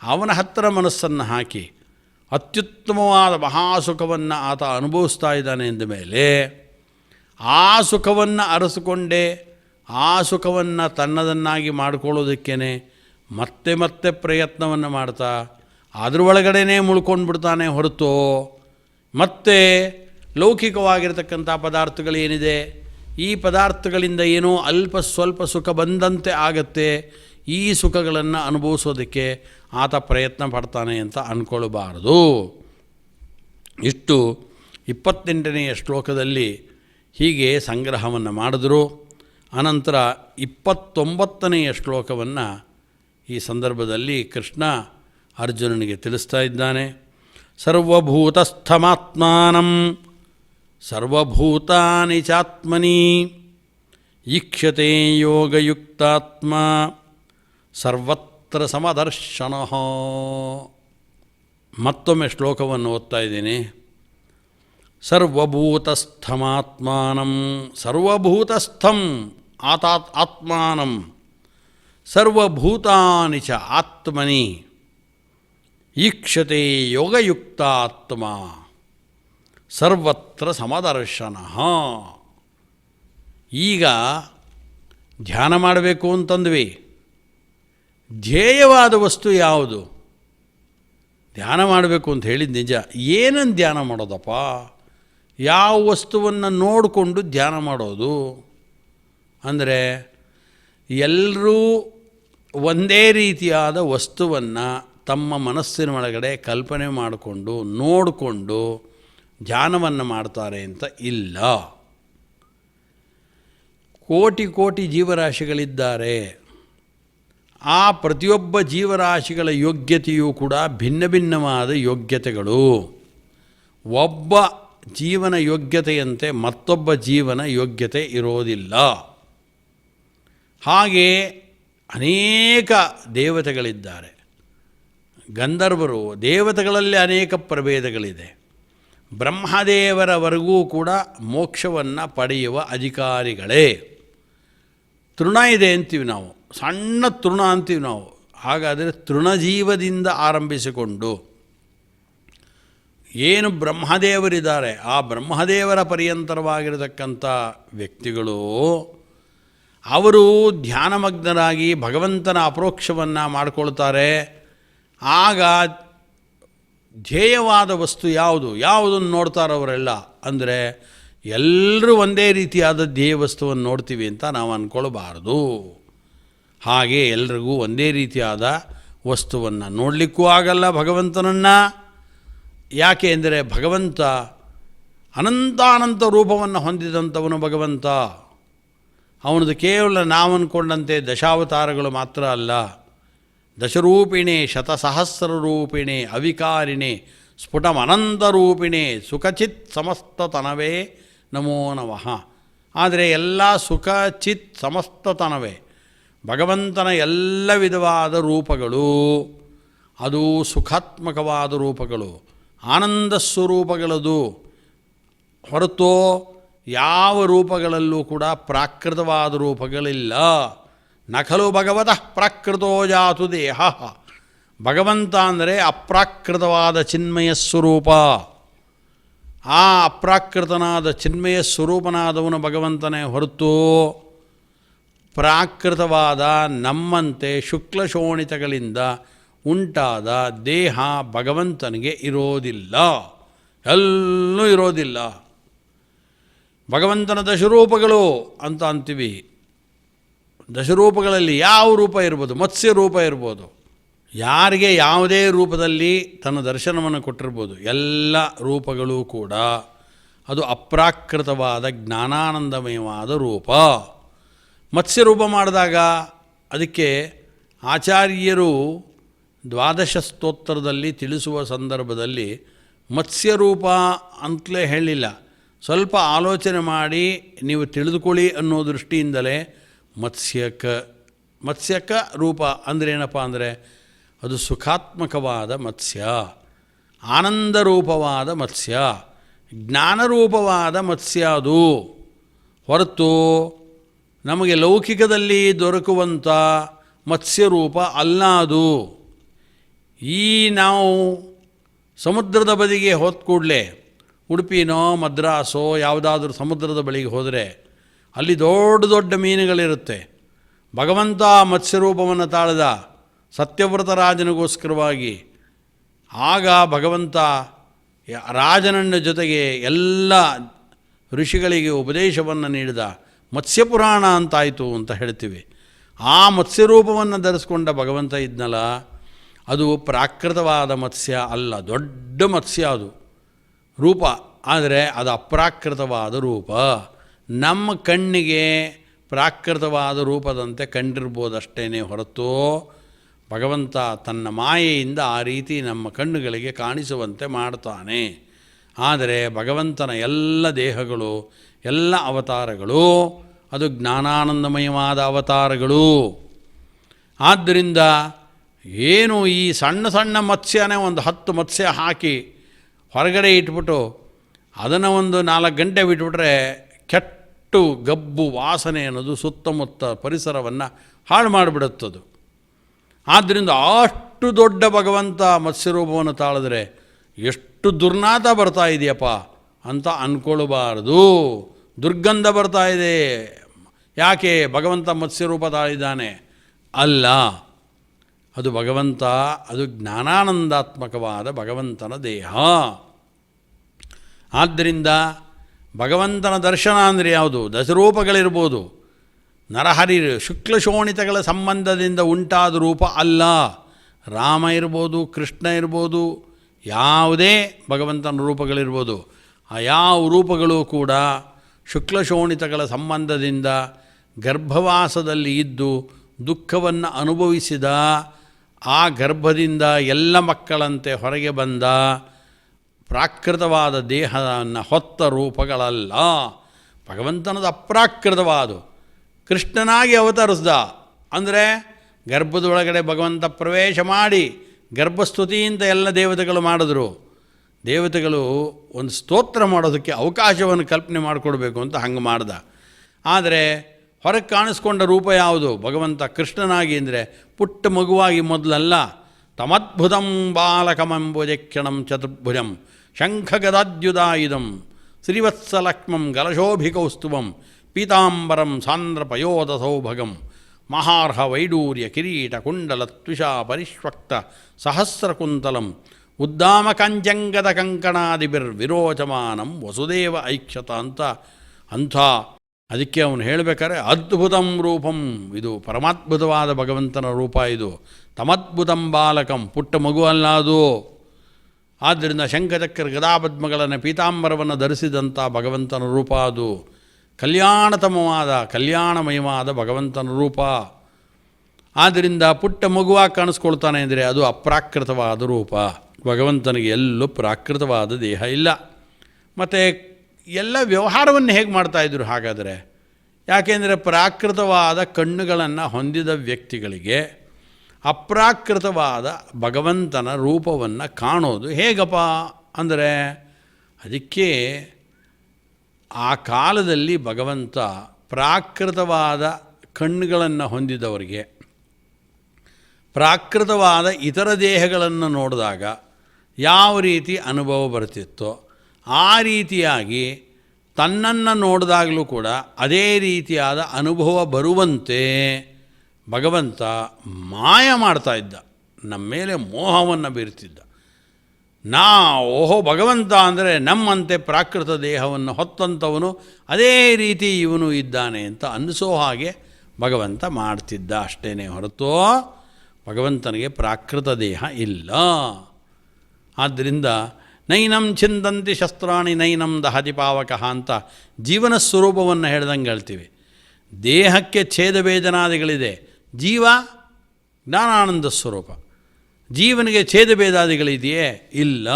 ಅವನ ಹತ್ತಿರ ಮನಸ್ಸನ್ನು ಹಾಕಿ ಅತ್ಯುತ್ತಮವಾದ ಮಹಾಸುಖವನ್ನು ಆತ ಅನುಭವಿಸ್ತಾ ಇದ್ದಾನೆ ಎಂದ ಮೇಲೆ ಆ ಸುಖವನ್ನು ಅರಸಿಕೊಂಡೇ ಆ ಸುಖವನ್ನು ತನ್ನದನ್ನಾಗಿ ಮಾಡಿಕೊಳ್ಳೋದಕ್ಕೇ ಮತ್ತೆ ಮತ್ತೆ ಪ್ರಯತ್ನವನ್ನು ಮಾಡ್ತಾ ಅದ್ರ ಒಳಗಡೆನೇ ಮುಳ್ಕೊಂಡು ಬಿಡ್ತಾನೆ ಹೊರತು ಮತ್ತೆ ಲೌಕಿಕವಾಗಿರತಕ್ಕಂಥ ಪದಾರ್ಥಗಳೇನಿದೆ ಈ ಪದಾರ್ಥಗಳಿಂದ ಏನೋ ಅಲ್ಪ ಸ್ವಲ್ಪ ಸುಖ ಬಂದಂತೆ ಆಗತ್ತೆ, ಈ ಸುಖಗಳನ್ನು ಅನುಭವಿಸೋದಕ್ಕೆ ಆತ ಪ್ರಯತ್ನ ಪಡ್ತಾನೆ ಅಂತ ಅಂದ್ಕೊಳ್ಬಾರ್ದು. ಇಷ್ಟು 28ನೆಯ ಶ್ಲೋಕದಲ್ಲಿ ಹೀಗೆ ಸಂಗ್ರಹವನ್ನು ಮಾಡಿದ್ರು. ಅನಂತರ 29ನೆಯ ಶ್ಲೋಕವನ್ನು ಈ ಸಂದರ್ಭದಲ್ಲಿ ಕೃಷ್ಣ ಅರ್ಜುನನಿಗೆ ತಿಳಿಸ್ತಾ ಇದ್ದಾನೆ. ಸರ್ವಭೂತಸ್ಥಮಾತ್ಮಾನಂ ಸರ್ವಭೂತಾನಿ ಚಾತ್ಮನಿ ಈಕ್ಷತೆ ಯೋಗಯುಕ್ತಾತ್ಮ ಸರ್ವತ್ರ ಸಮದರ್ಶನಃ. ಮತ್ತೊಮ್ಮೆ ಶ್ಲೋಕವನ್ನು ಓದ್ತಾ ಇದ್ದೀನಿ. ಸರ್ವಭೂತಸ್ಥಮಾತ್ಮಾನಂ ಸರ್ವಭೂತಸ್ಥಂ ಆತ್ಮಾನಂ ಸರ್ವಭೂತಾನಿ ಚ ಆತ್ಮನಿ ಈಕ್ಷತೆ ಯೋಗಯುಕ್ತಾತ್ಮ ಸರ್ವತ್ರ ಸಮದರ್ಶನಃ. ಈಗ ಧ್ಯಾನ ಮಾಡಬೇಕು ಅಂತಂದ್ವಿ. ಧ್ಯೇಯವಾದ ವಸ್ತು ಯಾವುದು? ಧ್ಯಾನ ಮಾಡಬೇಕು ಅಂತ ಹೇಳಿದ್ದು ನಿಜ. ಏನನ್ನು ಧ್ಯಾನ ಮಾಡೋದಪ್ಪ? ಯಾವ ವಸ್ತುವನ್ನು ನೋಡಿಕೊಂಡು ಧ್ಯಾನ ಮಾಡೋದು? ಅಂದರೆ ಎಲ್ಲರೂ ಒಂದೇ ರೀತಿಯಾದ ವಸ್ತುವನ್ನು ತಮ್ಮ ಮನಸ್ಸಿನ ಒಳಗಡೆ ಕಲ್ಪನೆ ಮಾಡಿಕೊಂಡು ನೋಡಿಕೊಂಡು ಧ್ಯಾನವನ್ನು ಮಾಡ್ತಾರೆ ಅಂತ ಇಲ್ಲ. ಕೋಟಿ ಕೋಟಿ ಜೀವರಾಶಿಗಳಿದ್ದಾರೆ. ಆ ಪ್ರತಿಯೊಬ್ಬ ಜೀವರಾಶಿಗಳ ಯೋಗ್ಯತೆಯೂ ಕೂಡ ಭಿನ್ನ ಭಿನ್ನವಾದ ಯೋಗ್ಯತೆಗಳು. ಒಬ್ಬ ಜೀವನ ಯೋಗ್ಯತೆಯಂತೆ ಮತ್ತೊಬ್ಬ ಜೀವನ ಯೋಗ್ಯತೆ ಇರೋದಿಲ್ಲ. ಹಾಗೆ ಅನೇಕ ದೇವತೆಗಳಿದ್ದಾರೆ. ಗಂಧರ್ವರು, ದೇವತೆಗಳಲ್ಲಿ ಅನೇಕ ಪ್ರಭೇದಗಳಿದೆ. ಬ್ರಹ್ಮದೇವರವರೆಗೂ ಕೂಡ ಮೋಕ್ಷವನ್ನು ಪಡೆಯುವ ಅಧಿಕಾರಿಗಳೇ. ತೃಣ ಇದೆ ಅಂತೀವಿ ನಾವು, ಸಣ್ಣ ತೃಣ ಅಂತೀವಿ ನಾವು. ಹಾಗಾದರೆ ತೃಣಜೀವದಿಂದ ಆರಂಭಿಸಿಕೊಂಡು ಏನು ಬ್ರಹ್ಮದೇವರಿದ್ದಾರೆ, ಆ ಬ್ರಹ್ಮದೇವರ ಪರ್ಯಂತರವಾಗಿರತಕ್ಕಂಥ ವ್ಯಕ್ತಿಗಳು ಅವರು ಧ್ಯಾನಮಗ್ನರಾಗಿ ಭಗವಂತನ ಅಪರೋಕ್ಷವನ್ನು ಮಾಡಿಕೊಳ್ತಾರೆ. ಆಗ ಧ್ಯೇಯವಾದ ವಸ್ತು ಯಾವುದು, ಯಾವುದನ್ನು ನೋಡ್ತಾರವರೆಲ್ಲ ಅಂದರೆ ಎಲ್ಲರೂ ಒಂದೇ ರೀತಿಯಾದ ಧ್ಯೇಯ ವಸ್ತುವನ್ನು ನೋಡ್ತೀವಿ ಅಂತ ನಾವು ಅಂದ್ಕೊಳ್ಬಾರ್ದು. ಹಾಗೆ ಎಲ್ರಿಗೂ ಒಂದೇ ರೀತಿಯಾದ ವಸ್ತುವನ್ನು ನೋಡಲಿಕ್ಕೂ ಆಗಲ್ಲ ಭಗವಂತನನ್ನು. ಯಾಕೆ ಅಂದರೆ ಭಗವಂತ ಅನಂತಾನಂತ ರೂಪವನ್ನು ಹೊಂದಿದಂಥವನು ಭಗವಂತ. ಅವನದು ಕೇವಲ ನಾವು ಅಂದ್ಕೊಂಡಂತೆ ದಶಾವತಾರಗಳು ಮಾತ್ರ ಅಲ್ಲ. ದಶರೂಪಿಣೆ ಶತಸಹಸ್ರ ರೂಪಿಣೆ ಅವಿಕಾರಿಣೆ ಸ್ಫುಟಮನಂತರೂಪಿಣೆ ಸುಖಚಿತ್ ಸಮಸ್ತತನವೇ ನಮೋ ನಮಃ. ಆದರೆ ಎಲ್ಲ ಸುಖಚಿತ್ ಸಮಸ್ತತನವೇ ಭಗವಂತನ ಎಲ್ಲ ವಿಧವಾದ ರೂಪಗಳು. ಅದು ಸುಖಾತ್ಮಕವಾದ ರೂಪಗಳು, ಆನಂದ ಸ್ವರೂಪಗಳದು. ಹೊರತು ಯಾವ ರೂಪಗಳಲ್ಲೂ ಕೂಡ ಪ್ರಾಕೃತವಾದ ರೂಪಗಳಿಲ್ಲ. ನಖಲು ಭಗವತಃ ಪ್ರಾಕೃತೋ ಜಾತು ದೇಹ. ಭಗವಂತ ಅಂದರೆ ಅಪ್ರಾಕೃತವಾದ ಚಿನ್ಮಯ ಸ್ವರೂಪ. ಆ ಅಪ್ರಾಕೃತನಾದ ಚಿನ್ಮಯ ಸ್ವರೂಪನಾದವನು ಭಗವಂತನೇ ಹೊರತು ಪ್ರಾಕೃತವಾದ ನಮ್ಮಂತೆ ಶುಕ್ಲಶೋಣಿತಗಳಿಂದ ಉಂಟಾದ ದೇಹ ಭಗವಂತನಿಗೆ ಇರೋದಿಲ್ಲ, ಎಲ್ಲೂ ಇರೋದಿಲ್ಲ. ಭಗವಂತನ ದಶರೂಪಗಳು ಅಂತ ಅಂತೀವಿ. ದಶರೂಪಗಳಲ್ಲಿ ಯಾವ ರೂಪ ಇರ್ಬೋದು? ಮತ್ಸ್ಯ ರೂಪ ಇರ್ಬೋದು. ಯಾರಿಗೆ ಯಾವುದೇ ರೂಪದಲ್ಲಿ ತನ್ನ ದರ್ಶನವನ್ನು ಕೊಟ್ಟಿರ್ಬೋದು. ಎಲ್ಲ ರೂಪಗಳು ಕೂಡ ಅದು ಅಪ್ರಾಕೃತವಾದ ಜ್ಞಾನಾನಂದಮಯವಾದ ರೂಪ. ಮತ್ಸ್ಯ ರೂಪ ಮಾಡಿದಾಗ ಅದಕ್ಕೆ ಆಚಾರ್ಯರು ದ್ವಾದಶ ಸ್ತೋತ್ರದಲ್ಲಿ ತಿಳಿಸುವ ಸಂದರ್ಭದಲ್ಲಿ ಮತ್ಸ್ಯರೂಪ ಅಂತಲೇ ಹೇಳಿಲ್ಲ. ಸ್ವಲ್ಪ ಆಲೋಚನೆ ಮಾಡಿ ನೀವು ತಿಳಿದುಕೊಳ್ಳಿ ಅನ್ನೋ ದೃಷ್ಟಿಯಿಂದಲೇ ಮತ್ಸ್ಯಕ ರೂಪ ಅಂದರೆ ಏನಪ್ಪ ಅಂದರೆ ಅದು ಸುಖಾತ್ಮಕವಾದ ಮತ್ಸ್ಯ, ಆನಂದರೂಪವಾದ ಮತ್ಸ್ಯ, ಜ್ಞಾನರೂಪವಾದ ಮತ್ಸ್ಯ. ಅದು ಹೊರತು ನಮಗೆ ಲೌಕಿಕದಲ್ಲಿ ದೊರಕುವಂಥ ಮತ್ಸ್ಯರೂಪ ಅಲ್ಲ ಅದು. ಈ ನಾವು ಸಮುದ್ರದ ಬದಿಗೆ ಹೋದ ಕೂಡಲೇ ಉಡುಪಿನೋ ಮದ್ರಾಸೋ ಯಾವುದಾದ್ರೂ ಸಮುದ್ರದ ಬಳಿಗೆ ಹೋದರೆ ಅಲ್ಲಿ ದೊಡ್ಡ ದೊಡ್ಡ ಮೀನುಗಳಿರುತ್ತೆ. ಭಗವಂತ ಮತ್ಸ್ಯರೂಪವನ್ನು ತಾಳಿದ ಸತ್ಯವ್ರತ ರಾಜನಿಗೋಸ್ಕರವಾಗಿ. ಆಗ ಭಗವಂತ ರಾಜನನ್ನ ಜೊತೆಗೆ ಎಲ್ಲ ಋಷಿಗಳಿಗೆ ಉಪದೇಶವನ್ನು ನೀಡಿದ ಮತ್ಸ್ಯಪುರಾಣ ಅಂತಾಯಿತು ಅಂತ ಹೇಳ್ತೀವಿ. ಆ ಮತ್ಸ್ಯರೂಪವನ್ನು ಧರಿಸ್ಕೊಂಡ ಭಗವಂತ ಇದ್ನಲ್ಲ, ಅದು ಪ್ರಾಕೃತವಾದ ಮತ್ಸ್ಯ ಅಲ್ಲ, ದೊಡ್ಡ ಮತ್ಸ್ಯ ಅದು ರೂಪ. ಆದರೆ ಅದು ಅಪ್ರಾಕೃತವಾದ ರೂಪ. ನಮ್ಮ ಕಣ್ಣಿಗೆ ಪ್ರಾಕೃತವಾದ ರೂಪದಂತೆ ಕಂಡಿರ್ಬೋದಷ್ಟೇ ಹೊರತು ಭಗವಂತ ತನ್ನ ಮಾಯೆಯಿಂದ ಆ ರೀತಿ ನಮ್ಮ ಕಣ್ಣುಗಳಿಗೆ ಕಾಣಿಸುವಂತೆ ಮಾಡ್ತಾನೆ. ಆದರೆ ಭಗವಂತನ ಎಲ್ಲ ದೇಹಗಳು, ಎಲ್ಲ ಅವತಾರಗಳು ಅದು ಜ್ಞಾನಾನಂದಮಯವಾದ ಅವತಾರಗಳು. ಆದ್ದರಿಂದ ಏನು ಈ ಸಣ್ಣ ಸಣ್ಣ ಮತ್ಸ್ಯನೇ ಒಂದು 10 ಮತ್ಸ್ಯ ಹಾಕಿ ಹೊರಗಡೆ ಇಟ್ಬಿಟ್ಟು ಅದನ್ನು ಒಂದು 4 ಗಂಟೆ ಬಿಟ್ಬಿಟ್ರೆ ಕೆಟ್ಟು ಗಬ್ಬು ವಾಸನೆ ಅನ್ನೋದು ಸುತ್ತಮುತ್ತ ಪರಿಸರವನ್ನು ಹಾಳು ಮಾಡಿಬಿಡುತ್ತದು. ಆದ್ದರಿಂದ ಅಷ್ಟು ದೊಡ್ಡ ಭಗವಂತ ಮತ್ಸ್ಯರೂಪವನ್ನು ತಾಳಿದ್ರೆ ಎಷ್ಟು ದುರ್ನಾತ ಬರ್ತಾ ಇದೆಯಪ್ಪ ಅಂತ ಅಂದ್ಕೊಳ್ಬಾರ್ದು. ದುರ್ಗಂಧ ಬರ್ತಾ ಇದೆ, ಯಾಕೆ ಭಗವಂತ ಮತ್ಸ್ಯರೂಪ ತಾಳಿದ್ದಾನೆ? ಅಲ್ಲ, ಅದು ಭಗವಂತ, ಅದು ಜ್ಞಾನಾನಂದಾತ್ಮಕವಾದ ಭಗವಂತನ ದೇಹ. ಆದ್ದರಿಂದ ಭಗವಂತನ ದರ್ಶನ ಅಂದರೆ ಯಾವುದು? ದಶರೂಪಗಳಿರ್ಬೋದು. ನರಹರಿ ಶುಕ್ಲಶೋಣಿತಗಳ ಸಂಬಂಧದಿಂದ ಉಂಟಾದ ರೂಪ ಅಲ್ಲ. ರಾಮ ಇರ್ಬೋದು, ಕೃಷ್ಣ ಇರ್ಬೋದು, ಯಾವುದೇ ಭಗವಂತನ ರೂಪಗಳಿರ್ಬೋದು. ಆ ಯಾವ ರೂಪಗಳು ಕೂಡ ಶುಕ್ಲಶೋಣಿತಗಳ ಸಂಬಂಧದಿಂದ ಗರ್ಭವಾಸದಲ್ಲಿ ಇದ್ದು ದುಃಖವನ್ನು ಅನುಭವಿಸಿದ, ಆ ಗರ್ಭದಿಂದ ಎಲ್ಲ ಮಕ್ಕಳಂತೆ ಹೊರಗೆ ಬಂದ ಪ್ರಾಕೃತವಾದ ದೇಹವನ್ನು ಹೊತ್ತ ರೂಪಗಳಲ್ಲ. ಭಗವಂತನದು ಅಪ್ರಾಕೃತವಾದ. ಕೃಷ್ಣನಾಗಿ ಅವತರಿಸ್ದ ಅಂದರೆ ಗರ್ಭದೊಳಗಡೆ ಭಗವಂತ ಪ್ರವೇಶ ಮಾಡಿ ಗರ್ಭಸ್ತುತಿ ಅಂತ ಎಲ್ಲ ದೇವತೆಗಳು ಮಾಡಿದ್ರು. ದೇವತೆಗಳು ಒಂದು ಸ್ತೋತ್ರ ಮಾಡೋದಕ್ಕೆ ಅವಕಾಶವನ್ನು ಕಲ್ಪನೆ ಮಾಡಿಕೊಡ್ಬೇಕು ಅಂತ ಹಂಗೆ ಮಾಡ್ದ. ಆದರೆ ಹೊರಗೆ ಕಾಣಿಸ್ಕೊಂಡ ರೂಪ ಯಾವುದು? ಭಗವಂತ ಕೃಷ್ಣನಾಗಿ ಅಂದರೆ ಪುಟ್ಟ ಮಗುವಾಗಿ ಮೊದಲಲ್ಲ. ತಮದ್ಭುತಂ ಬಾಲಕಮಂಬುಜಕ್ಷಣಂ ಚತುರ್ಭುಜಂ ಶಂಖಗದಾದ್ಯುದಾಯುಧಂ ಶ್ರೀವತ್ಸಲಕ್ಷ್ಮಂ ಗಲಶೋಭಿಕೌಸ್ತುಭಂ ಪೀತಾಂಬರಂ ಸಾಂದ್ರಪಯೋಧ ಸೌಭಗಂ ಮಹಾರ್ಹ ವೈಡೂರ್ಯ ಕಿರೀಟ ಕುಂಡಲ ತ್ವಿಷಾ ಪರಿಷ್ವಕ್ತ ಸಹಸ್ರಕುಂತಲಂ ಉದ್ದಾಮ ಕಂಜಂಗದ ಕಂಕಣಾದಿಬಿರ್ವಿರೋಚಮಾನಂ ವಸುದೇವ ಐಕ್ಷತ ಅಂಥ ಅದಕ್ಕೆ ಅವನು ಹೇಳಬೇಕಾದ್ರೆ ಅದ್ಭುತಂ ರೂಪಂ, ಇದು ಪರಮಾದ್ಭುತವಾದ ಭಗವಂತನ ರೂಪ. ಇದು ತಮದ್ಭುತಂ ಬಾಲಕಂ, ಪುಟ್ಟ ಮಗು ಅಲ್ಲ ಅದು. ಆದ್ದರಿಂದ ಶಂಖಚಕ್ರ ಗದಾಪದ್ಮಗಳನ್ನು ಪೀತಾಂಬರವನ್ನು ಧರಿಸಿದಂಥ ಭಗವಂತನ ರೂಪ ಅದು. ಕಲ್ಯಾಣತಮವಾದ ಕಲ್ಯಾಣಮಯವಾದ ಭಗವಂತನ ರೂಪ. ಆದ್ದರಿಂದ ಪುಟ್ಟ ಮಗುವಾಗಿ ಕಾಣಿಸ್ಕೊಳ್ತಾನೆ ಅಂದರೆ ಅದು ಅಪ್ರಾಕೃತವಾದ ರೂಪ. ಭಗವಂತನಿಗೆ ಎಲ್ಲೂ ಪ್ರಾಕೃತವಾದ ದೇಹ ಇಲ್ಲ. ಮತ್ತು ಎಲ್ಲ ವ್ಯವಹಾರವನ್ನು ಹೇಗೆ ಮಾಡ್ತಾಯಿದ್ರು ಹಾಗಾದರೆ? ಯಾಕೆಂದರೆ ಪ್ರಾಕೃತವಾದ ಕಣ್ಣುಗಳನ್ನು ಹೊಂದಿದ ವ್ಯಕ್ತಿಗಳಿಗೆ ಅಪ್ರಾಕೃತವಾದ ಭಗವಂತನ ರೂಪವನ್ನು ಕಾಣೋದು ಹೇಗಪ್ಪ ಅಂದರೆ, ಅದಕ್ಕೆ ಆ ಕಾಲದಲ್ಲಿ ಭಗವಂತ ಪ್ರಾಕೃತವಾದ ಕಣ್ಣುಗಳನ್ನು ಹೊಂದಿದವರಿಗೆ ಪ್ರಾಕೃತವಾದ ಇತರ ದೇಹಗಳನ್ನು ನೋಡಿದಾಗ ಯಾವ ರೀತಿ ಅನುಭವ ಬರ್ತಿತ್ತೋ ಆ ರೀತಿಯಾಗಿ ತನ್ನನ್ನು ನೋಡಿದಾಗಲೂ ಕೂಡ ಅದೇ ರೀತಿಯಾದ ಅನುಭವ ಬರುವಂತೆ ಭಗವಂತ ಮಾಯ ಮಾಡ್ತಾಯಿದ್ದ, ನಮ್ಮ ಮೇಲೆ ಮೋಹವನ್ನು ಬೀರ್ತಿದ್ದ. ಓಹೋ ಭಗವಂತ ಅಂದರೆ ನಮ್ಮಂತೆ ಪ್ರಾಕೃತ ದೇಹವನ್ನು ಹೊತ್ತಂಥವನು ಅದೇ ರೀತಿ ಇವನು ಇದ್ದಾನೆ ಅಂತ ಅನ್ನಿಸೋ ಹಾಗೆ ಭಗವಂತ ಮಾಡ್ತಿದ್ದ ಅಷ್ಟೇ ಹೊರತು ಭಗವಂತನಿಗೆ ಪ್ರಾಕೃತ ದೇಹ ಇಲ್ಲ. ಆದ್ದರಿಂದ ನೈನಂ ಛಿಂದಂತಿ ಶಸ್ತ್ರಾಣಿ ನೈನಂ ದಹತಿ ಪಾವಕಃ ಅಂತ ಜೀವನ ಸ್ವರೂಪವನ್ನು ಹೇಳ್ದಂಗೆ ಹೇಳ್ತೀವಿ. ದೇಹಕ್ಕೆ ಛೇದಭೇದನಾದಿಗಳಿದೆ, ಜೀವ ಜ್ಞಾನಾನಂದ ಸ್ವರೂಪ. ಜೀವನಿಗೆ ಛೇದಭೇದಾದಿಗಳಿದೆಯೇ? ಇಲ್ಲ.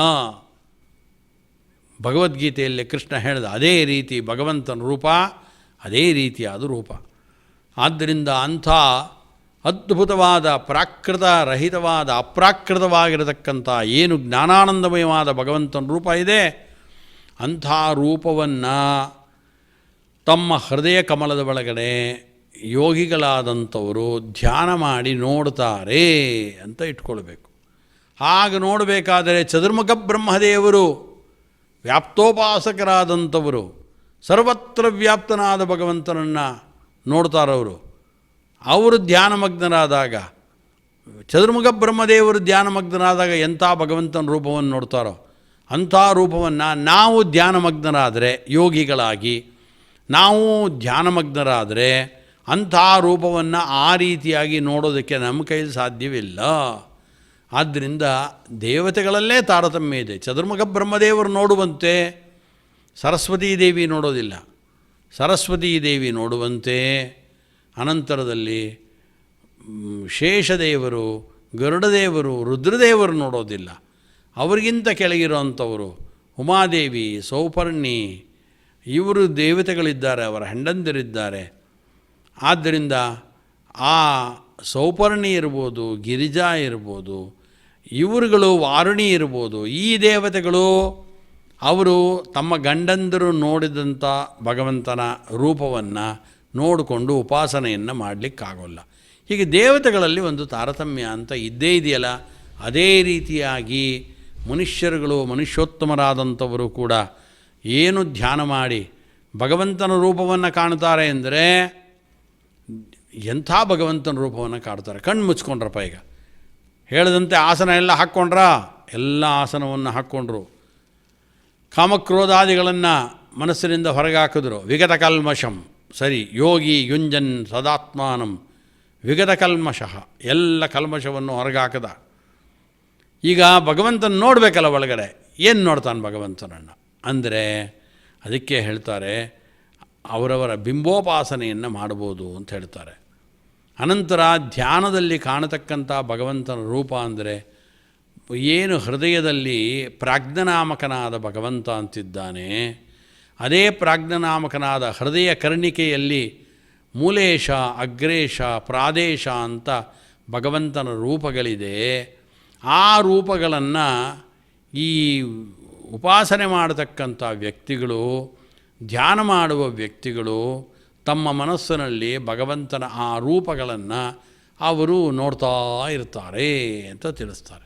ಭಗವದ್ಗೀತೆಯಲ್ಲಿ ಕೃಷ್ಣ ಹೇಳಿದ ಅದೇ ರೀತಿ ಭಗವಂತನ ರೂಪ ಅದೇ ರೀತಿಯಾದ ರೂಪ. ಆದ್ದರಿಂದ ಅಂಥ ಅದ್ಭುತವಾದ ಪ್ರಾಕೃತ ರಹಿತವಾದ ಅಪ್ರಾಕೃತವಾಗಿರತಕ್ಕಂಥ ಏನು ಜ್ಞಾನಾನಂದಮಯವಾದ ಭಗವಂತನ ರೂಪ ಇದೆ, ಅಂಥ ರೂಪವನ್ನು ತಮ್ಮ ಹೃದಯ ಕಮಲದ ಒಳಗಡೆ ಯೋಗಿಗಳಾದಂಥವರು ಧ್ಯಾನ ಮಾಡಿ ನೋಡ್ತಾರೆ ಅಂತ ಇಟ್ಕೊಳ್ಬೇಕು. ಹಾಗೆ ನೋಡಬೇಕಾದರೆ ಚತುರ್ಮುಖ ಬ್ರಹ್ಮದೇವರು ವ್ಯಾಪ್ತೋಪಾಸಕರಾದಂಥವರು ಸರ್ವತ್ರ ವ್ಯಾಪ್ತನಾದ ಭಗವಂತನನ್ನು ನೋಡ್ತಾರವರು. ಅವರು ಧ್ಯಾನಮಗ್ನರಾದಾಗ, ಚತುರ್ಮುಖ ಬ್ರಹ್ಮದೇವರು ಧ್ಯಾನಮಗ್ನರಾದಾಗ ಎಂಥ ಭಗವಂತನ ರೂಪವನ್ನು ನೋಡ್ತಾರೋ ಅಂಥ ರೂಪವನ್ನು ನಾವು ಧ್ಯಾನಮಗ್ನರಾದರೆ, ಯೋಗಿಗಳಾಗಿ ನಾವು ಧ್ಯಾನಮಗ್ನರಾದರೆ ಅಂಥ ರೂಪವನ್ನು ಆ ರೀತಿಯಾಗಿ ನೋಡೋದಕ್ಕೆ ನಮ್ಮ ಕೈಲಿ ಸಾಧ್ಯವಿಲ್ಲ. ಆದ್ದರಿಂದ ದೇವತೆಗಳಲ್ಲೇ ತಾರತಮ್ಯ ಇದೆ. ಚತುರ್ಮುಖ ಬ್ರಹ್ಮದೇವರು ನೋಡುವಂತೆ ಸರಸ್ವತೀ ದೇವಿ ನೋಡೋದಿಲ್ಲ. ಸರಸ್ವತೀ ದೇವಿ ನೋಡುವಂತೆ ಅನಂತರದಲ್ಲಿ ಶೇಷದೇವರು ಗರುಡದೇವರು, ರುದ್ರದೇವರು ನೋಡೋದಿಲ್ಲ. ಅವರಿಗಿಂತ ಕೆಳಗಿರೋಂಥವರು ಉಮಾದೇವಿ, ಸೌಪರ್ಣಿ, ಇವರು ದೇವತೆಗಳಿದ್ದಾರೆ, ಅವರ ಹೆಂಡಂದಿರಿದ್ದಾರೆ. ಆದ್ದರಿಂದ ಆ ಸೌಪರ್ಣಿ ಇರ್ಬೋದು, ಗಿರಿಜಾ ಇರ್ಬೋದು, ಇವರುಗಳು ವಾರುಣಿ ಇರ್ಬೋದು, ಈ ದೇವತೆಗಳು ಅವರು ತಮ್ಮ ಗಂಡಂದರು ನೋಡಿದಂಥ ಭಗವಂತನ ರೂಪವನ್ನು ನೋಡಿಕೊಂಡು ಉಪಾಸನೆಯನ್ನು ಮಾಡಲಿಕ್ಕಾಗೋಲ್ಲ. ಹೀಗೆ ದೇವತೆಗಳಲ್ಲಿ ಒಂದು ತಾರತಮ್ಯ ಅಂತ ಇದ್ದೇ ಇದೆಯಲ್ಲ. ಅದೇ ರೀತಿಯಾಗಿ ಮನುಷ್ಯರುಗಳು, ಮನುಷ್ಯೋತ್ತಮರಾದಂಥವರು ಕೂಡ ಏನು ಧ್ಯಾನ ಮಾಡಿ ಭಗವಂತನ ರೂಪವನ್ನು ಕಾಣ್ತಾರೆ ಅಂದರೆ ಎಂಥ ಭಗವಂತನ ರೂಪವನ್ನು ಕಾಣ್ತಾರೆ. ಕಣ್ಣು ಮುಚ್ಕೊಂಡ್ರಪ್ಪ. ಈಗ ಹೇಳಿದಂತೆ ಆಸನ ಎಲ್ಲ ಹಾಕ್ಕೊಂಡ್ರ, ಎಲ್ಲ ಆಸನವನ್ನು ಹಾಕ್ಕೊಂಡ್ರು. ಕಾಮಕ್ರೋಧಾದಿಗಳನ್ನು ಮನಸ್ಸಿನಿಂದ ಹೊರಗೆ ಹಾಕಿದ್ರು. ವಿಗತ ಕಲ್ಮಷಂ, ಸರಿ, ಯೋಗಿ ಯುಂಜನ್ ಸದಾತ್ಮಾನಂ ವಿಗತ ಕಲ್ಮಷಃ, ಎಲ್ಲ ಕಲ್ಮಷವನ್ನು ಹೊರಗೆ ಹಾಕದ. ಈಗ ಭಗವಂತನ ನೋಡಬೇಕಲ್ಲ ಒಳಗಡೆ. ಏನು ನೋಡ್ತಾನೆ ಭಗವಂತನನ್ನು ಅಂದರೆ ಅದಕ್ಕೆ ಹೇಳ್ತಾರೆ ಅವರವರ ಬಿಂಬೋಪಾಸನೆಯನ್ನು ಮಾಡ್ಬೋದು ಅಂತ ಹೇಳ್ತಾರೆ. ಅನಂತರ ಧ್ಯಾನದಲ್ಲಿ ಕಾಣತಕ್ಕಂಥ ಭಗವಂತನ ರೂಪ ಅಂದರೆ ಏನು ಹೃದಯದಲ್ಲಿ ಪ್ರಾಜ್ಞನಾಮಕನಾದ ಭಗವಂತ ಅಂತಿದ್ದಾನೆ, ಅದೇ ಪ್ರಾಜ್ಞನಾಮಕನಾದ ಹೃದಯ ಕರ್ಣಿಕೆಯಲ್ಲಿ ಮೂಲೇಶ, ಅಗ್ರೇಶ, ಪ್ರಾದೇಶ ಅಂತ ಭಗವಂತನ ರೂಪಗಳಿದೆ. ಆ ರೂಪಗಳನ್ನು ಈ ಉಪಾಸನೆ ಮಾಡತಕ್ಕಂಥ ವ್ಯಕ್ತಿಗಳು, ಧ್ಯಾನ ಮಾಡುವ ವ್ಯಕ್ತಿಗಳು ತಮ್ಮ ಮನಸ್ಸಿನಲ್ಲಿ ಭಗವಂತನ ಆ ರೂಪಗಳನ್ನು ಅವರು ನೋಡ್ತಾ ಇರ್ತಾರೆ ಅಂತ ತಿಳಿಸ್ತಾರೆ.